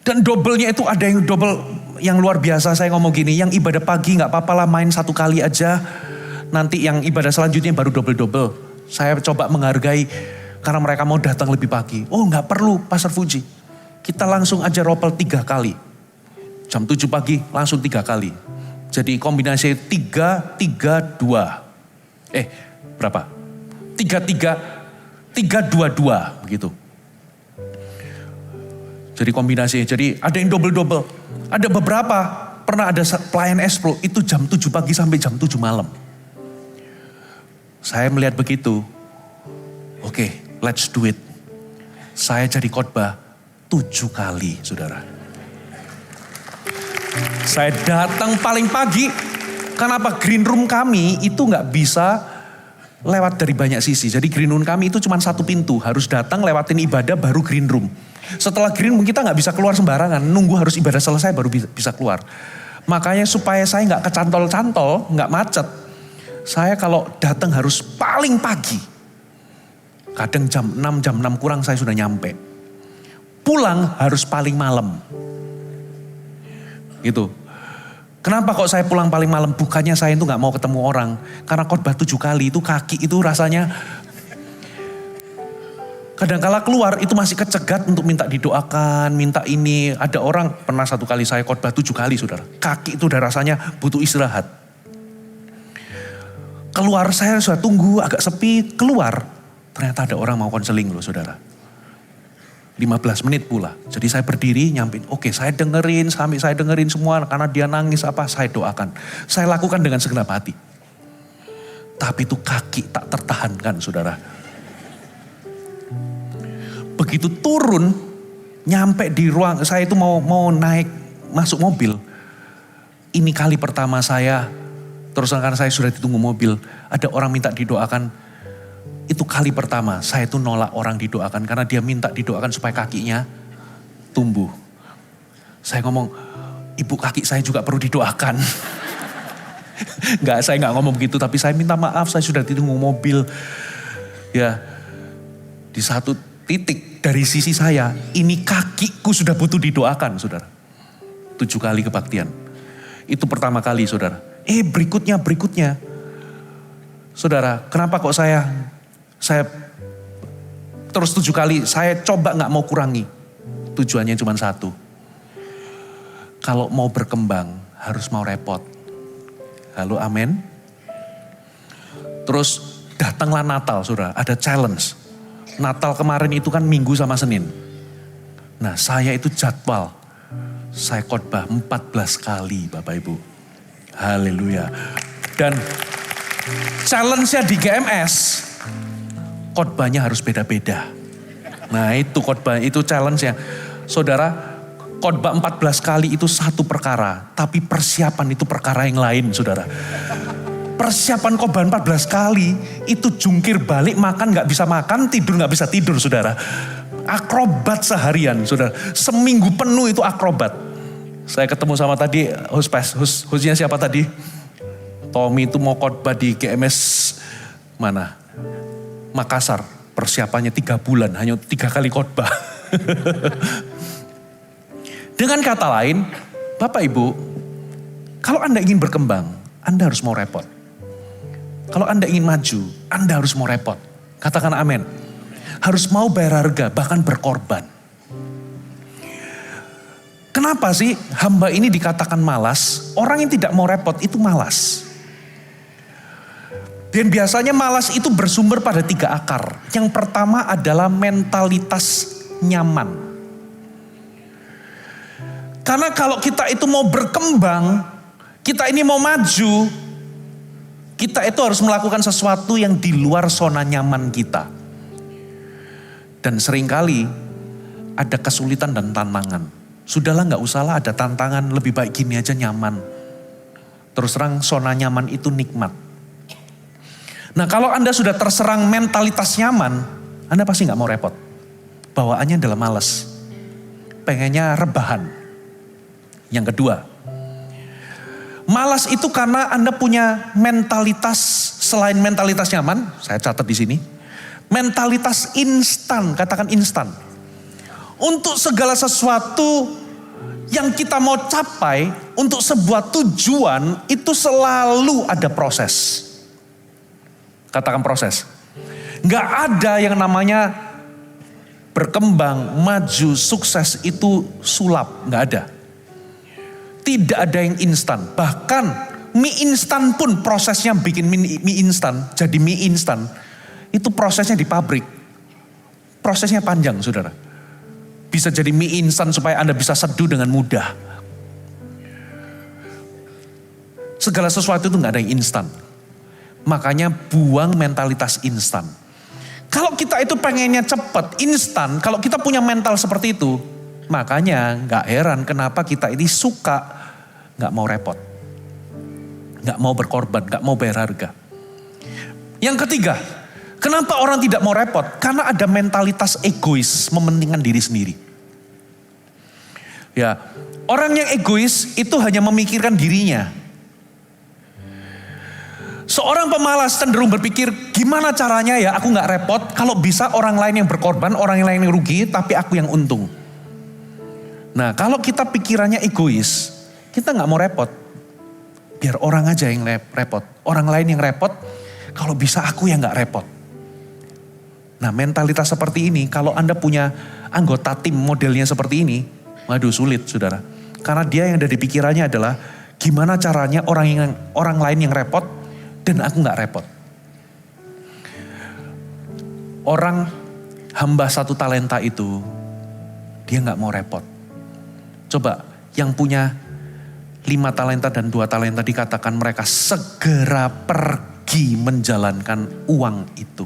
Dan double-nya itu ada yang double, yang luar biasa. Saya ngomong gini, yang ibadah pagi gak apa-apa lah main 1 kali aja. Nanti yang ibadah selanjutnya baru double-double. Saya coba menghargai karena mereka mau datang lebih pagi. Oh gak perlu Pastor Fuji. Kita langsung aja ropel 3 kali. Jam 7 pagi langsung 3 kali. Jadi kombinasi 3, 3, 2. Berapa? 3, 3, 3, 2, 2. Begitu. Jadi kombinasi. Jadi ada yang double-double. Ada beberapa. Pernah ada pelayan Espro. Itu jam 7 pagi sampai jam 7 malam. Saya melihat begitu. Oke, let's do it. Saya jadi khotbah 7 kali, saudara. Saya datang paling pagi. Kenapa? Green room kami itu gak bisa lewat dari banyak sisi. Jadi green room kami itu cuma 1 pintu. Harus datang lewatin ibadah baru green room. Setelah green room kita gak bisa keluar sembarangan. Nunggu harus ibadah selesai baru bisa keluar. Makanya supaya saya gak kecantol-cantol, gak macet. Saya kalau datang harus paling pagi. Kadang jam 6 kurang saya sudah nyampe. Pulang harus paling malam. Gitu. Kenapa kok saya pulang paling malam? Bukannya saya itu gak mau ketemu orang. Karena khotbah 7 kali itu kaki itu rasanya. Kadang-kala keluar itu masih kecegat untuk minta didoakan, minta ini. Ada orang, pernah 1 kali saya khotbah 7 kali saudara. Kaki itu udah rasanya butuh istirahat. Keluar saya sudah tunggu agak sepi, keluar. Ternyata ada orang mau konseling loh saudara. 15 menit pula. Jadi saya berdiri nyampein, oke saya dengerin, sampai saya dengerin semua. Karena dia nangis apa, saya doakan. Saya lakukan dengan segenap hati. Tapi itu kaki tak tertahankan saudara. Begitu turun, nyampe di ruang, saya itu mau naik, masuk mobil. Ini kali pertama saya, terus karena saya sudah ditunggu mobil, ada orang minta didoakan. Itu kali pertama saya itu nolak orang didoakan karena dia minta didoakan supaya kakinya tumbuh. Saya ngomong, ibu kaki saya juga perlu didoakan. Saya nggak ngomong begitu, tapi saya minta maaf, saya sudah ditunggu mobil. Ya, di satu titik dari sisi saya, ini kakiku sudah butuh didoakan, saudara. 7 kali kebaktian. Itu pertama kali, saudara. Berikutnya. Saudara, kenapa kok saya terus 7 kali, saya coba nggak mau kurangi. Tujuannya cuma satu. Kalau mau berkembang, harus mau repot. Halo, amin. Terus datanglah Natal, saudara. Ada challenge. Natal kemarin itu kan Minggu sama Senin. Nah, saya itu jadwal. Saya khotbah 14 kali, Bapak Ibu. Haleluya. Dan challenge-nya di GMS, khotbahnya harus beda-beda. Nah, itu khotbah, itu challenge-nya. Saudara, khotbah 14 kali itu satu perkara, tapi persiapan itu perkara yang lain, saudara. Persiapan khotbah 14 kali, itu jungkir balik, makan gak bisa makan, tidur gak bisa tidur, saudara. Akrobat seharian, saudara. Seminggu penuh itu akrobat. Saya ketemu sama tadi, hostnya siapa tadi? Tommy itu mau khotbah di GMS mana? Makassar. Persiapannya 3 bulan, hanya 3 kali khotbah. Dengan kata lain, Bapak Ibu, kalau Anda ingin berkembang, Anda harus mau repot. Kalau Anda ingin maju, Anda harus mau repot. Katakan amin. Harus mau bayar harga, bahkan berkorban. Kenapa sih hamba ini dikatakan malas? Orang yang tidak mau repot itu malas. Dan biasanya malas itu bersumber pada 3 akar. Yang pertama adalah mentalitas nyaman. Karena kalau kita itu mau berkembang, kita ini mau maju, kita itu harus melakukan sesuatu yang di luar zona nyaman kita. Dan seringkali ada kesulitan dan tantangan. Sudahlah gak usahlah ada tantangan, lebih baik gini aja nyaman. Terus terang zona nyaman itu nikmat. Nah, kalau Anda sudah terserang mentalitas nyaman, Anda pasti gak mau repot. Bawaannya adalah malas. Pengennya rebahan. Yang kedua, malas itu karena Anda punya mentalitas selain mentalitas nyaman, saya catat di sini, mentalitas instan, katakan instan. Untuk segala sesuatu yang kita mau capai, untuk sebuah tujuan itu selalu ada proses. Katakan proses. Nggak ada yang namanya berkembang, maju, sukses itu sulap, nggak ada. Tidak ada yang instan. Bahkan mie instan pun prosesnya bikin mie instan, jadi mie instan. Itu prosesnya di pabrik. Prosesnya panjang, saudara. Bisa jadi mie instan supaya Anda bisa seduh dengan mudah. Segala sesuatu itu gak ada yang instan. Makanya buang mentalitas instan. Kalau kita itu pengennya cepat, instan, kalau kita punya mental seperti itu, makanya gak heran kenapa kita ini suka gak mau repot. Gak mau berkorban, gak mau bayar harga. Yang ketiga, kenapa orang tidak mau repot? Karena ada mentalitas egois, mementingkan diri sendiri. Ya, orang yang egois itu hanya memikirkan dirinya. Seorang pemalas cenderung berpikir, gimana caranya ya aku gak repot, kalau bisa orang lain yang berkorban, orang lain yang rugi, tapi aku yang untung. Nah, kalau kita pikirannya egois, kita gak mau repot. Biar orang aja yang repot, orang lain yang repot, kalau bisa aku yang gak repot. Nah, mentalitas seperti ini, kalau Anda punya anggota tim modelnya seperti ini, waduh sulit, saudara. Karena dia yang ada di pikirannya adalah, gimana caranya orang lain yang repot, dan aku gak repot. Orang hamba 1 talenta itu, dia gak mau repot. Coba yang punya 5 talenta dan 2 talenta dikatakan mereka segera pergi menjalankan uang itu.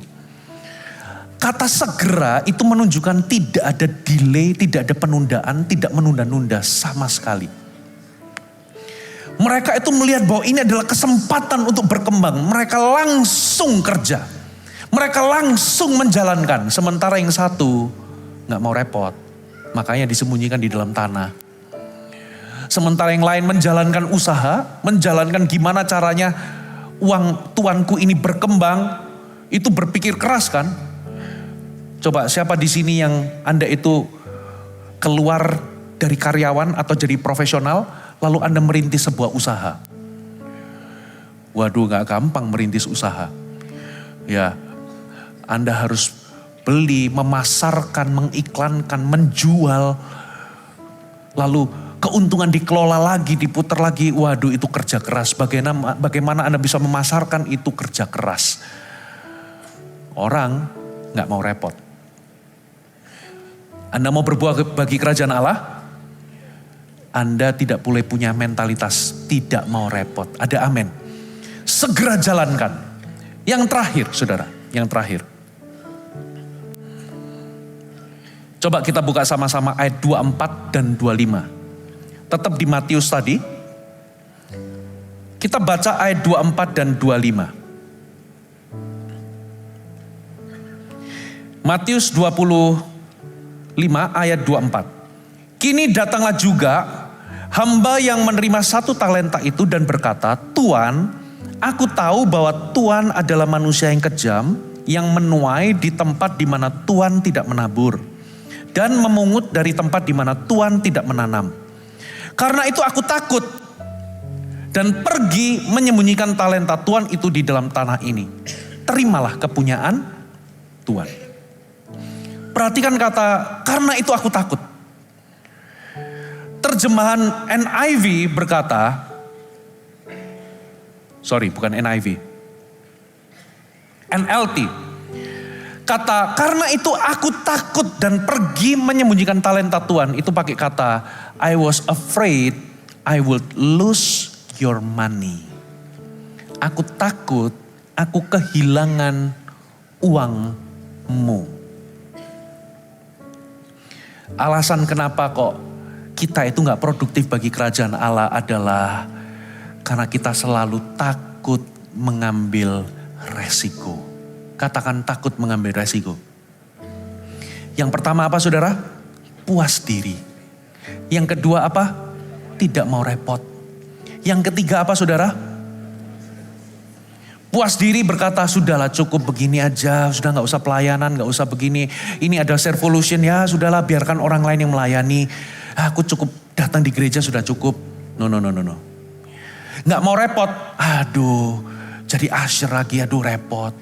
Kata segera itu menunjukkan tidak ada delay, tidak ada penundaan, tidak menunda-nunda sama sekali. Mereka itu melihat bahwa ini adalah kesempatan untuk berkembang. Mereka langsung kerja. Mereka langsung menjalankan. Sementara yang satu gak mau repot. makanya disembunyikan di dalam tanah. Sementara yang lain menjalankan usaha, menjalankan gimana caranya uang tuanku ini berkembang, itu berpikir keras kan? Coba siapa di sini yang Anda itu keluar dari karyawan atau jadi profesional, lalu Anda merintis sebuah usaha? Waduh, gak gampang merintis usaha. Ya, Anda harus beli, memasarkan, mengiklankan, menjual, lalu keuntungan dikelola lagi, diputar lagi. Waduh, itu kerja keras. Bagaimana Anda bisa memasarkan itu kerja keras. Orang gak mau repot. Anda mau berbuah bagi kerajaan Allah, Anda tidak boleh punya mentalitas tidak mau repot. Ada amin. Segera jalankan. Yang terakhir, saudara, yang terakhir. Coba kita buka sama-sama ayat 24 dan 25. Tetap di Matius tadi. Kita baca ayat 24 dan 25. Matius 25 ayat 24. Kini datanglah juga hamba yang menerima 1 talenta itu dan berkata, Tuan, aku tahu bahwa Tuan adalah manusia yang kejam, yang menuai di tempat di mana Tuan tidak menabur, dan memungut dari tempat di mana Tuan tidak menanam. Karena itu aku takut dan pergi menyembunyikan talenta Tuan itu di dalam tanah ini. Terimalah kepunyaan Tuan. Perhatikan kata, karena itu aku takut. Terjemahan NIV berkata, bukan NIV, NLT. Kata, karena itu aku takut dan pergi menyembunyikan talenta Tuan. Itu pakai kata, I was afraid I would lose your money. Aku takut aku kehilangan uangmu. Alasan kenapa kok kita itu gak produktif bagi kerajaan Allah adalah karena kita selalu takut mengambil resiko. Katakan takut mengambil resiko. Yang pertama apa saudara? Puas diri. Yang kedua apa? Tidak mau repot. Yang ketiga apa saudara? Puas diri berkata, sudahlah cukup begini aja. Sudah gak usah pelayanan, gak usah begini. Ini ada servolution, ya sudahlah biarkan orang lain yang melayani. Aku cukup datang di gereja sudah cukup. No. Gak mau repot. Aduh, jadi usher lagi, aduh repot.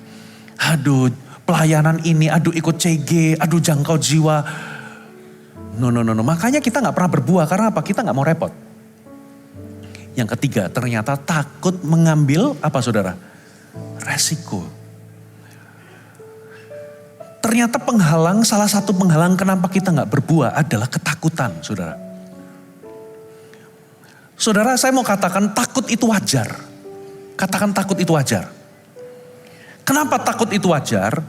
Aduh, pelayanan ini, aduh ikut CG, aduh jangkau jiwa. No. Makanya kita gak pernah berbuah, karena apa? Kita gak mau repot. Yang ketiga, ternyata takut mengambil, apa saudara? Resiko. Ternyata salah satu penghalang kenapa kita gak berbuah adalah ketakutan, saudara. Saudara, saya mau katakan takut itu wajar. Katakan takut itu wajar. Kenapa takut itu wajar?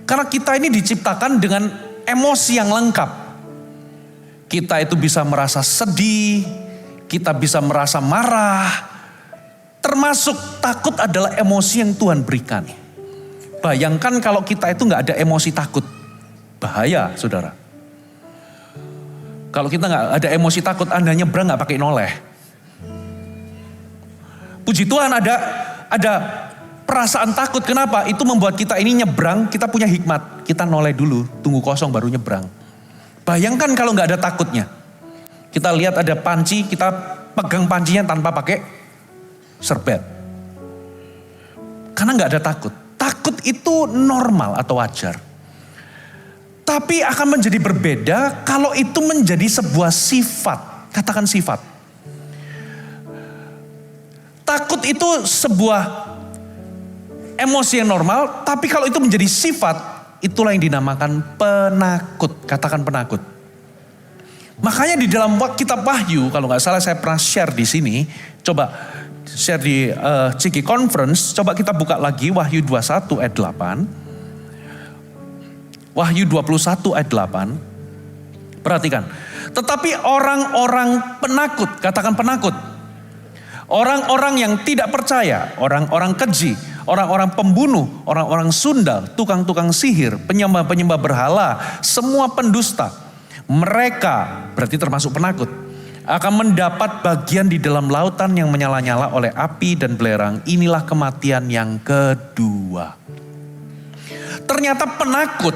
Karena kita ini diciptakan dengan emosi yang lengkap. Kita itu bisa merasa sedih, kita bisa merasa marah. Termasuk takut adalah emosi yang Tuhan berikan. Bayangkan kalau kita itu gak ada emosi takut. Bahaya saudara. Kalau kita gak ada emosi takut, Anda nyebrang gak pakai noleh. Puji Tuhan ada perasaan takut. Kenapa? Itu membuat kita ini nyebrang, kita punya hikmat. Kita noleh dulu, tunggu kosong baru nyebrang. Bayangkan kalau gak ada takutnya. Kita lihat ada panci, kita pegang pancinya tanpa pakai serbet. Karena gak ada takut. Takut itu normal atau wajar. Tapi akan menjadi berbeda kalau itu menjadi sebuah sifat. Katakan sifat. Takut itu sebuah emosi yang normal, tapi kalau itu menjadi sifat, itulah yang dinamakan penakut. Katakan penakut. Makanya di dalam kitab Wahyu, kalau nggak salah saya pernah share di sini, coba share di CG Conference, coba kita buka lagi Wahyu 21 ayat 8. Wahyu 21 ayat 8. Perhatikan. Tetapi orang-orang penakut, katakan penakut. Orang-orang yang tidak percaya, orang-orang keji, orang-orang pembunuh, orang-orang sundal, tukang-tukang sihir, penyembah-penyembah berhala, semua pendusta. Mereka, berarti termasuk penakut, akan mendapat bagian di dalam lautan yang menyala-nyala oleh api dan belerang. Inilah kematian yang kedua. Ternyata penakut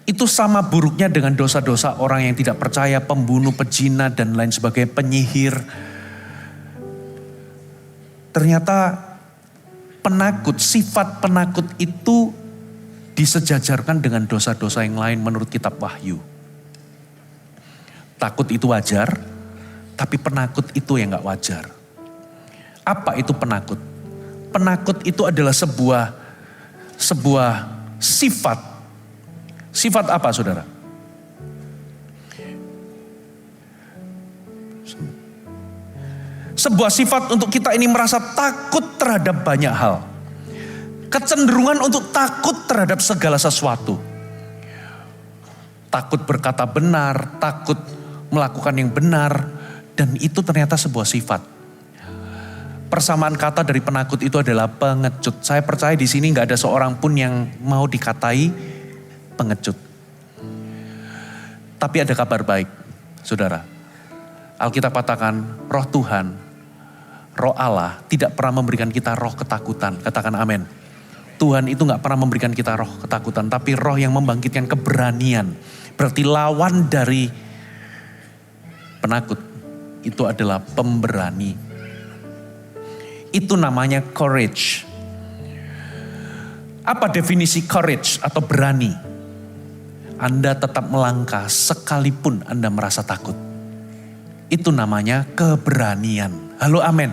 itu sama buruknya dengan dosa-dosa orang yang tidak percaya, pembunuh, pezina, dan lain sebagainya, penyihir. Ternyata penakut, sifat penakut itu disejajarkan dengan dosa-dosa yang lain menurut kitab Wahyu. Takut itu wajar, tapi penakut itu yang gak wajar. Apa itu penakut? Penakut itu adalah sebuah sifat. Sifat apa, saudara? Sebuah sifat untuk kita ini merasa takut terhadap banyak hal. Kecenderungan untuk takut terhadap segala sesuatu. Takut berkata benar, takut melakukan yang benar. Dan itu ternyata sebuah sifat. Persamaan kata dari penakut itu adalah pengecut. Saya percaya di sini nggak ada seorang pun yang mau dikatai pengecut. Tapi ada kabar baik, saudara. Alkitab katakan, roh Tuhan, roh Allah tidak pernah memberikan kita roh ketakutan. Katakan amin. Tuhan itu nggak pernah memberikan kita roh ketakutan, tapi roh yang membangkitkan keberanian. Berarti lawan dari penakut itu adalah pemberani. Itu namanya courage. Apa definisi courage atau berani? Anda tetap melangkah sekalipun Anda merasa takut. Itu namanya keberanian. Halo, amin.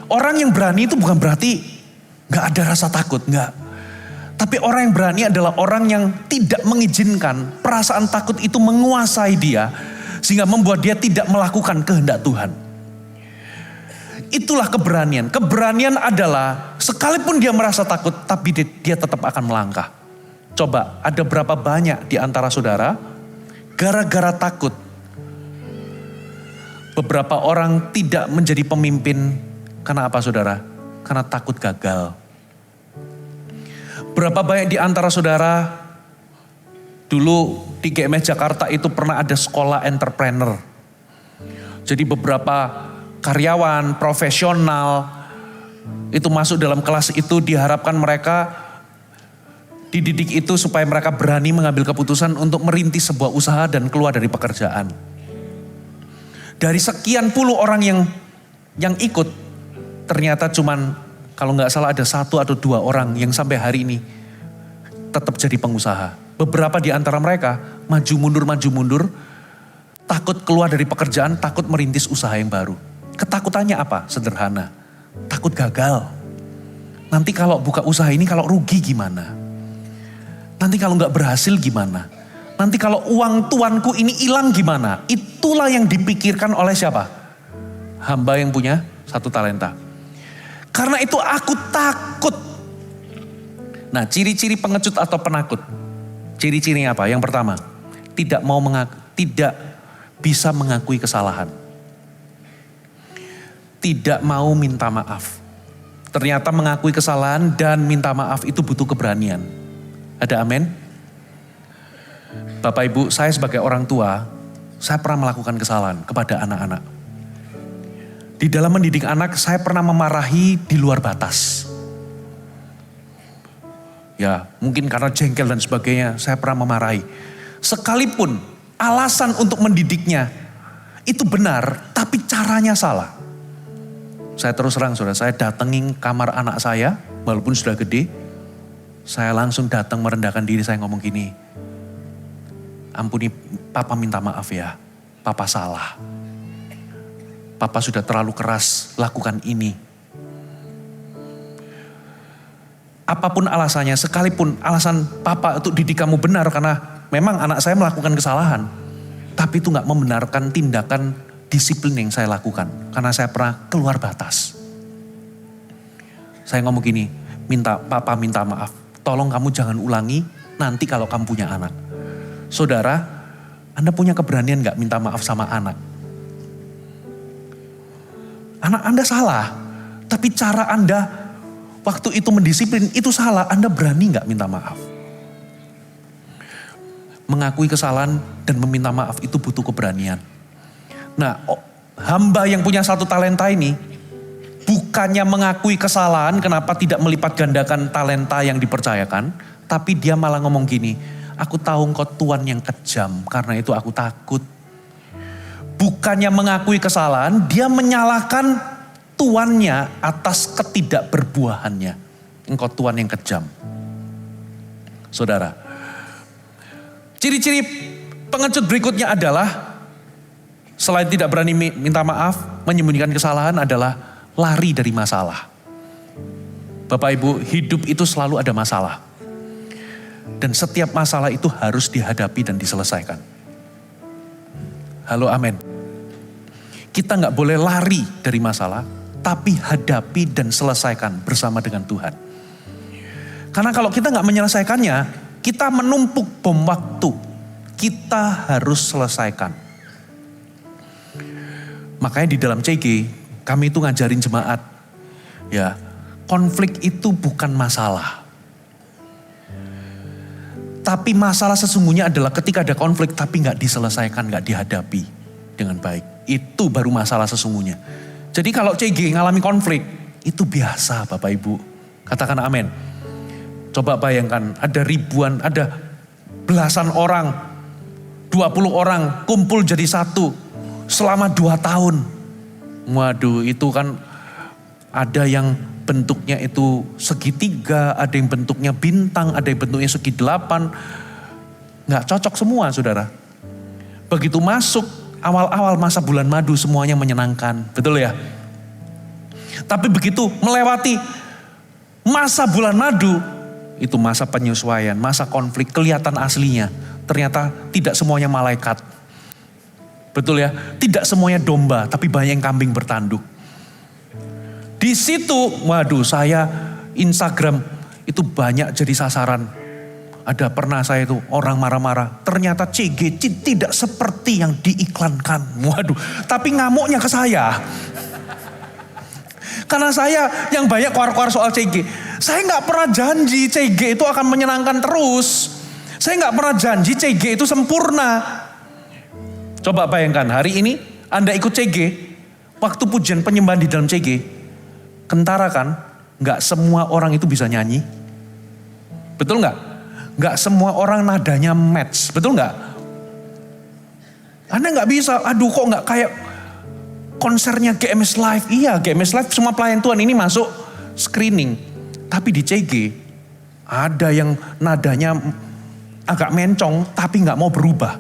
Orang yang berani itu bukan berarti gak ada rasa takut, enggak. Tapi orang yang berani adalah orang yang tidak mengizinkan perasaan takut itu menguasai dia, sehingga membuat dia tidak melakukan kehendak Tuhan. Itulah keberanian. Keberanian adalah sekalipun dia merasa takut, tapi dia tetap akan melangkah. Coba, ada berapa banyak di antara saudara, gara-gara takut, beberapa orang tidak menjadi pemimpin. Karena apa, saudara? Karena takut gagal. Berapa banyak di antara saudara, dulu di GMS Jakarta itu pernah ada sekolah entrepreneur. Jadi beberapa karyawan, profesional, itu masuk dalam kelas itu, diharapkan mereka dididik itu supaya mereka berani mengambil keputusan untuk merintis sebuah usaha dan keluar dari pekerjaan. Dari sekian puluh orang yang ikut, ternyata cuman kalau nggak salah ada 1 atau 2 orang yang sampai hari ini tetap jadi pengusaha. Beberapa di antara mereka maju mundur, takut keluar dari pekerjaan, takut merintis usaha yang baru. Ketakutannya apa? Sederhana, takut gagal. Nanti kalau buka usaha ini kalau rugi gimana? Nanti kalau nggak berhasil gimana? Nanti kalau uang tuanku ini hilang gimana? Itulah yang dipikirkan oleh siapa? Hamba yang punya 1 talenta. Karena itu aku takut. Nah, ciri-ciri pengecut atau penakut. Ciri-cirinya apa? Yang pertama, tidak bisa mengakui kesalahan. Tidak mau minta maaf. Ternyata mengakui kesalahan dan minta maaf itu butuh keberanian. Ada amin? Bapak Ibu, saya sebagai orang tua, saya pernah melakukan kesalahan kepada anak-anak. Di dalam mendidik anak, saya pernah memarahi di luar batas. Ya, mungkin karena jengkel dan sebagainya, saya pernah memarahi. Sekalipun alasan untuk mendidiknya itu benar, tapi caranya salah. Saya terus terang, saudara, saya datengin kamar anak saya, walaupun sudah gede, saya langsung datang merendahkan diri, saya ngomong gini, ampuni, papa minta maaf ya, papa salah. Papa sudah terlalu keras lakukan ini. Apapun alasannya, sekalipun alasan papa untuk didik kamu benar karena memang anak saya melakukan kesalahan. Tapi itu gak membenarkan tindakan disiplin yang saya lakukan. Karena saya pernah keluar batas. Saya ngomong gini, papa minta maaf. Tolong kamu jangan ulangi nanti kalau kamu punya anak. Saudara, Anda punya keberanian gak minta maaf sama anak? Anak Anda salah, tapi cara Anda waktu itu mendisiplin itu salah, Anda berani gak minta maaf? mengakui kesalahan dan meminta maaf itu butuh keberanian. Nah, hamba yang punya 1 talenta ini, bukannya mengakui kesalahan, kenapa tidak melipat gandakan talenta yang dipercayakan, tapi dia malah ngomong gini, aku tahu engkau Tuhan yang kejam, karena itu aku takut. Bukannya mengakui kesalahan, dia menyalahkan tuannya atas ketidakberbuahannya. Engkau Tuhan yang kejam. Saudara, ciri-ciri pengecut berikutnya adalah, selain tidak berani minta maaf, menyembunyikan kesalahan adalah lari dari masalah. Bapak Ibu, hidup itu selalu ada masalah. Dan setiap masalah itu harus dihadapi dan diselesaikan. Halo, amin. Kita gak boleh lari dari masalah, tapi hadapi dan selesaikan bersama dengan Tuhan. Karena kalau kita gak menyelesaikannya, kita menumpuk bom waktu. Kita harus selesaikan. Makanya di dalam CG, kami itu ngajarin jemaat, ya, konflik itu bukan masalah. Tapi masalah sesungguhnya adalah ketika ada konflik tapi gak diselesaikan, gak dihadapi dengan baik. Itu baru masalah sesungguhnya. Jadi kalau CG ngalami konflik, itu biasa Bapak Ibu. Katakan amin. Coba bayangkan ada ribuan, ada belasan orang, 20 orang kumpul jadi satu selama 2 tahun. Waduh, itu kan ada yang bentuknya itu segitiga, ada yang bentuknya bintang, ada yang bentuknya segi 8. Nggak cocok semua, saudara. Begitu masuk awal-awal masa bulan madu, semuanya menyenangkan. Betul ya? Tapi begitu melewati masa bulan madu, itu masa penyesuaian, masa konflik, kelihatan aslinya. Ternyata tidak semuanya malaikat. Betul ya? Tidak semuanya domba, tapi banyak yang kambing bertanduk. Di situ, waduh, saya Instagram itu banyak jadi sasaran. Ada pernah saya itu orang marah-marah. Ternyata CG tidak seperti yang diiklankan. Waduh, tapi ngamuknya ke saya. Karena saya yang banyak keluar-keluar soal CG. Saya nggak pernah janji CG itu akan menyenangkan terus. Saya nggak pernah janji CG itu sempurna. Coba bayangkan hari ini Anda ikut CG, waktu pujian penyembahan di dalam CG, kentara kan, nggak semua orang itu bisa nyanyi. Betul nggak? Nggak semua orang nadanya match, betul nggak? Anda nggak bisa, aduh kok nggak kayak konsernya GMS Live. Iya, GMS Live semua pelayan Tuhan ini masuk screening. Tapi di CG ada yang nadanya agak mencong tapi nggak mau berubah.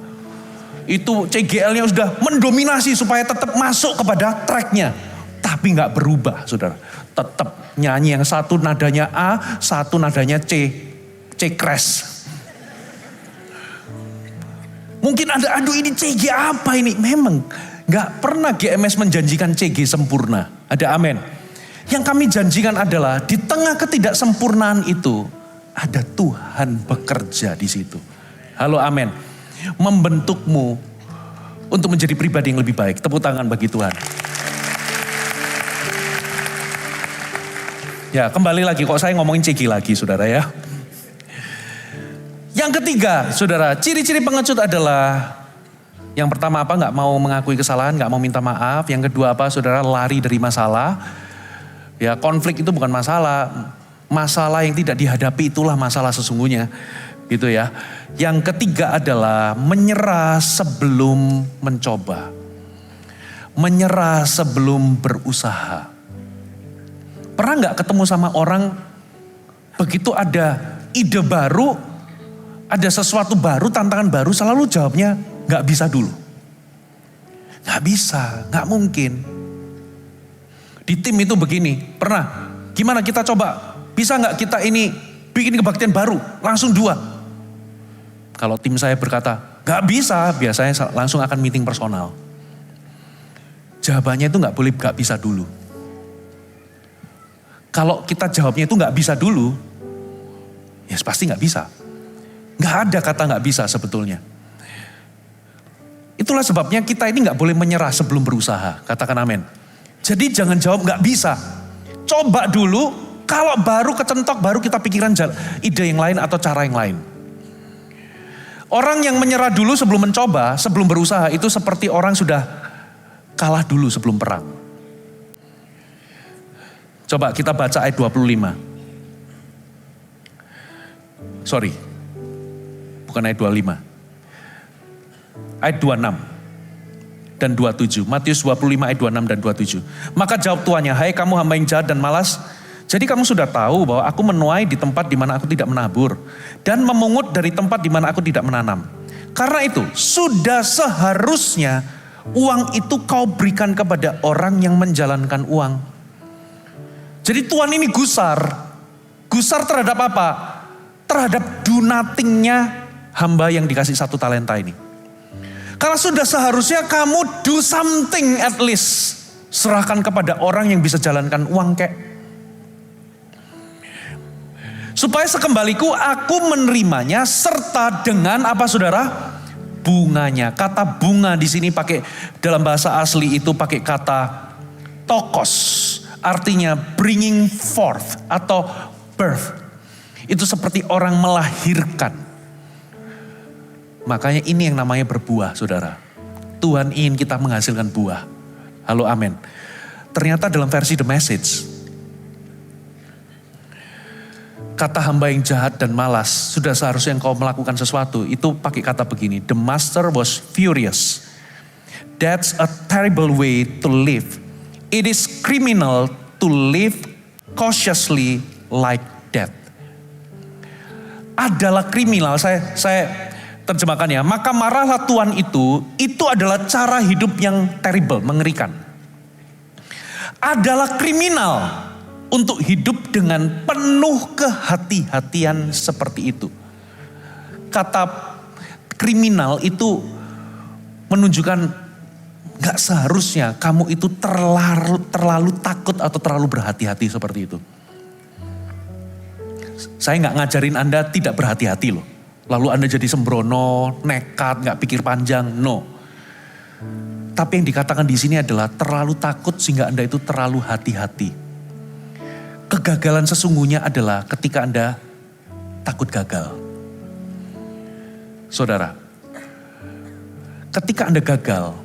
Itu CGL-nya sudah mendominasi supaya tetap masuk kepada tracknya. Tapi nggak berubah, saudara. Tetap nyanyi yang satu nadanya A, satu nadanya C crash. Mungkin ada, aduh ini CG apa ini? Memang nggak pernah GMS menjanjikan CG sempurna. Ada amin. Yang kami janjikan adalah di tengah ketidaksempurnaan itu ada Tuhan bekerja di situ. Halo amin. Membentukmu untuk menjadi pribadi yang lebih baik. Tepuk tangan bagi Tuhan. Ya, kembali lagi kok saya ngomongin CG lagi, saudara ya. Yang ketiga, saudara, ciri-ciri pengecut adalah yang pertama apa? Nggak mau mengakui kesalahan, nggak mau minta maaf. Yang kedua apa, saudara? Lari dari masalah. Ya, konflik itu bukan masalah. Masalah yang tidak dihadapi itulah masalah sesungguhnya. Gitu ya. Yang ketiga adalah menyerah sebelum mencoba. Menyerah sebelum berusaha. Pernah nggak ketemu sama orang, begitu ada ide baru, ada sesuatu baru, tantangan baru, selalu jawabnya nggak bisa dulu. Nggak bisa, nggak mungkin. Di tim itu begini, pernah, gimana kita coba, bisa nggak kita ini bikin kebaktian baru, langsung 2. Kalau tim saya berkata, gak bisa, biasanya langsung akan meeting personal. Jawabannya itu gak boleh gak bisa dulu. Kalau kita jawabnya itu gak bisa dulu, ya pasti gak bisa. Gak ada kata gak bisa sebetulnya. Itulah sebabnya kita ini gak boleh menyerah sebelum berusaha. Katakan amin. Jadi jangan jawab gak bisa. Coba dulu, kalau baru kecentok, baru kita pikiran ide yang lain atau cara yang lain. Orang yang menyerah dulu sebelum mencoba, sebelum berusaha, itu seperti orang sudah kalah dulu sebelum perang. Coba kita baca ayat 25. Sorry, bukan ayat 25. Ayat 26 dan 27. Matius 25 ayat 26 dan 27. Maka jawab tuannya, hai kamu hamba yang jahat dan malas. Jadi kamu sudah tahu bahwa aku menuai di tempat di mana aku tidak menabur. Dan memungut dari tempat di mana aku tidak menanam. Karena itu sudah seharusnya uang itu kau berikan kepada orang yang menjalankan uang. Jadi Tuhan ini gusar. Gusar terhadap apa? Terhadap do nothing-nya hamba yang dikasih 1 talenta ini. Karena sudah seharusnya kamu do something at least. Serahkan kepada orang yang bisa jalankan uang kek. Supaya sekembaliku aku menerimanya serta dengan apa saudara? Bunganya. Kata bunga di sini pakai dalam bahasa asli itu pakai kata tokos. Artinya bringing forth atau birth. Itu seperti orang melahirkan. Makanya ini yang namanya berbuah saudara. Tuhan ingin kita menghasilkan buah. Halo amin. Ternyata dalam versi The Message. Kata hamba yang jahat dan malas. Sudah seharusnya engkau melakukan sesuatu. Itu pakai kata begini. The master was furious. That's a terrible way to live. It is criminal to live cautiously like that. Adalah kriminal, saya terjemahkan ya. Maka marahlah Tuhan itu adalah cara hidup yang terrible, mengerikan. Adalah kriminal untuk hidup dengan penuh kehati-hatian seperti itu. Kata kriminal itu menunjukkan gak seharusnya kamu itu terlalu takut atau terlalu berhati-hati seperti itu. Saya gak ngajarin Anda tidak berhati-hati loh. Lalu Anda jadi sembrono, nekat, gak pikir panjang, no. Tapi yang dikatakan di sini adalah terlalu takut sehingga Anda itu terlalu hati-hati. Kegagalan sesungguhnya adalah ketika Anda takut gagal. Saudara, ketika Anda gagal,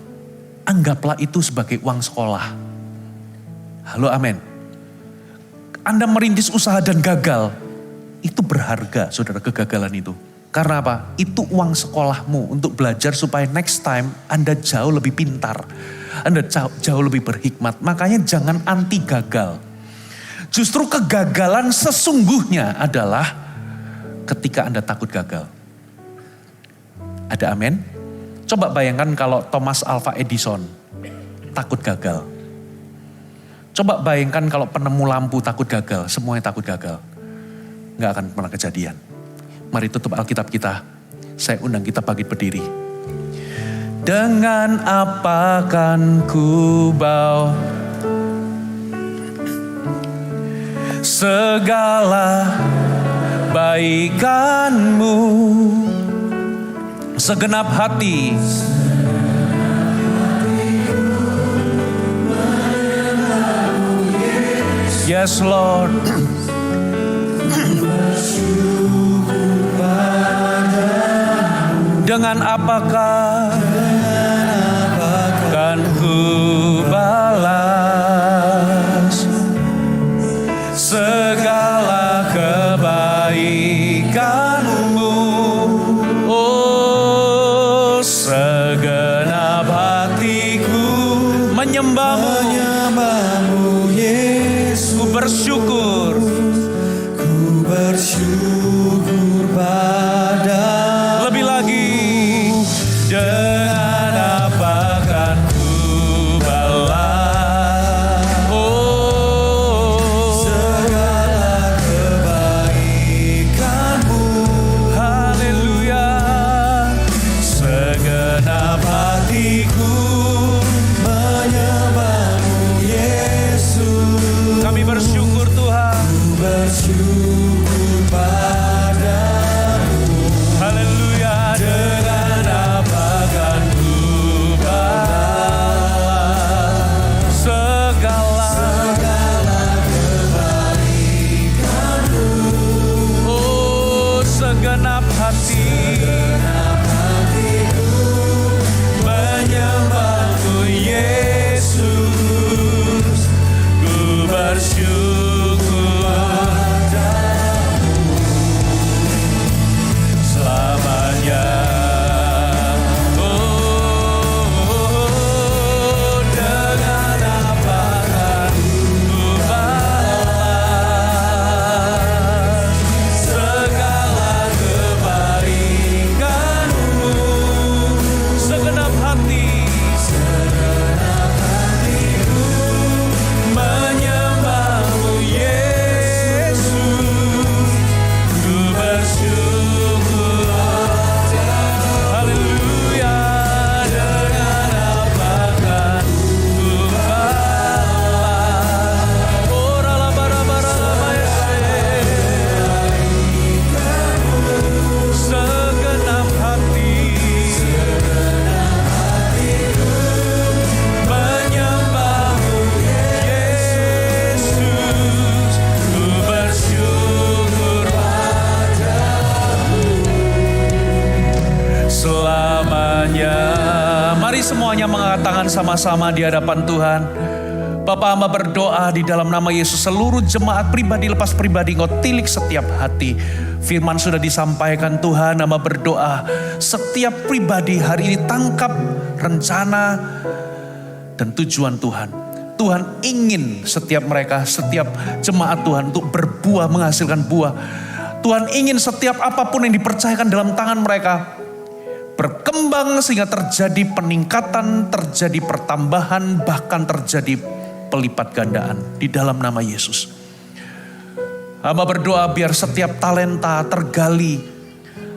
anggaplah itu sebagai uang sekolah. Halo amin. Anda merintis usaha dan gagal, itu berharga saudara kegagalan itu. Karena apa? Itu uang sekolahmu untuk belajar supaya next time Anda jauh lebih pintar. Anda jauh lebih berhikmat. Makanya jangan anti gagal. Justru kegagalan sesungguhnya adalah ketika Anda takut gagal. Ada amin? Coba bayangkan kalau Thomas Alva Edison takut gagal. Coba bayangkan kalau penemu lampu takut gagal, semuanya takut gagal. Gak akan pernah kejadian. Mari tutup Alkitab kita. Saya undang kita bangkit berdiri. Dengan apa kan ku bawa segala baikanmu, segenap hati. Yes Lord. Dengan apakah kan ku balas segala kebaikanmu, oh segenap hatiku menyembahmu Yesus. Ku bersyukur padamu. Lebih lagi, dengan apa kan ku balas, oh segala kebaikanmu, haleluya. Segenap hatiku menyembahmu Yesus. Kami bersyukur Tuhan, bersyukur padamu, haleluya. Dengan apa kan ku balas segala kebaikanmu, oh segenap hati. Yesus, ku bersyukur padamu selamanya. Mari semuanya mengangkat tangan sama-sama di hadapan Tuhan. Bapa, hamba berdoa di dalam nama Yesus, seluruh jemaat pribadi lepas pribadi, Engkau tilik setiap hati. Firman sudah disampaikan Tuhan, hamba berdoa setiap pribadi hari ini tangkap rencana dan tujuan Tuhan. Tuhan ingin setiap mereka, setiap jemaat Tuhan untuk berbuah, menghasilkan buah. Tuhan ingin setiap apapun yang dipercayakan dalam tangan mereka berkembang sehingga terjadi peningkatan, terjadi pertambahan, bahkan terjadi pelipat gandaan di dalam nama Yesus. Hamba berdoa biar setiap talenta tergali,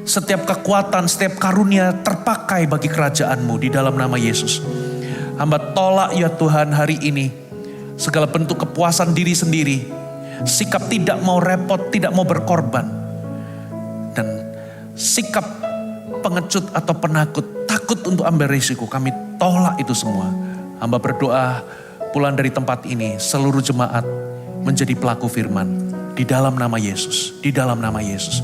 setiap kekuatan, setiap karunia terpakai bagi kerajaan-Mu di dalam nama Yesus. Hamba tolak ya Tuhan hari ini segala bentuk kepuasan diri sendiri, sikap tidak mau repot, tidak mau berkorban, dan sikap pengecut atau penakut, takut untuk ambil risiko. Kami tolak itu semua. Hamba berdoa pulang dari tempat ini seluruh jemaat menjadi pelaku firman di dalam nama Yesus, di dalam nama Yesus.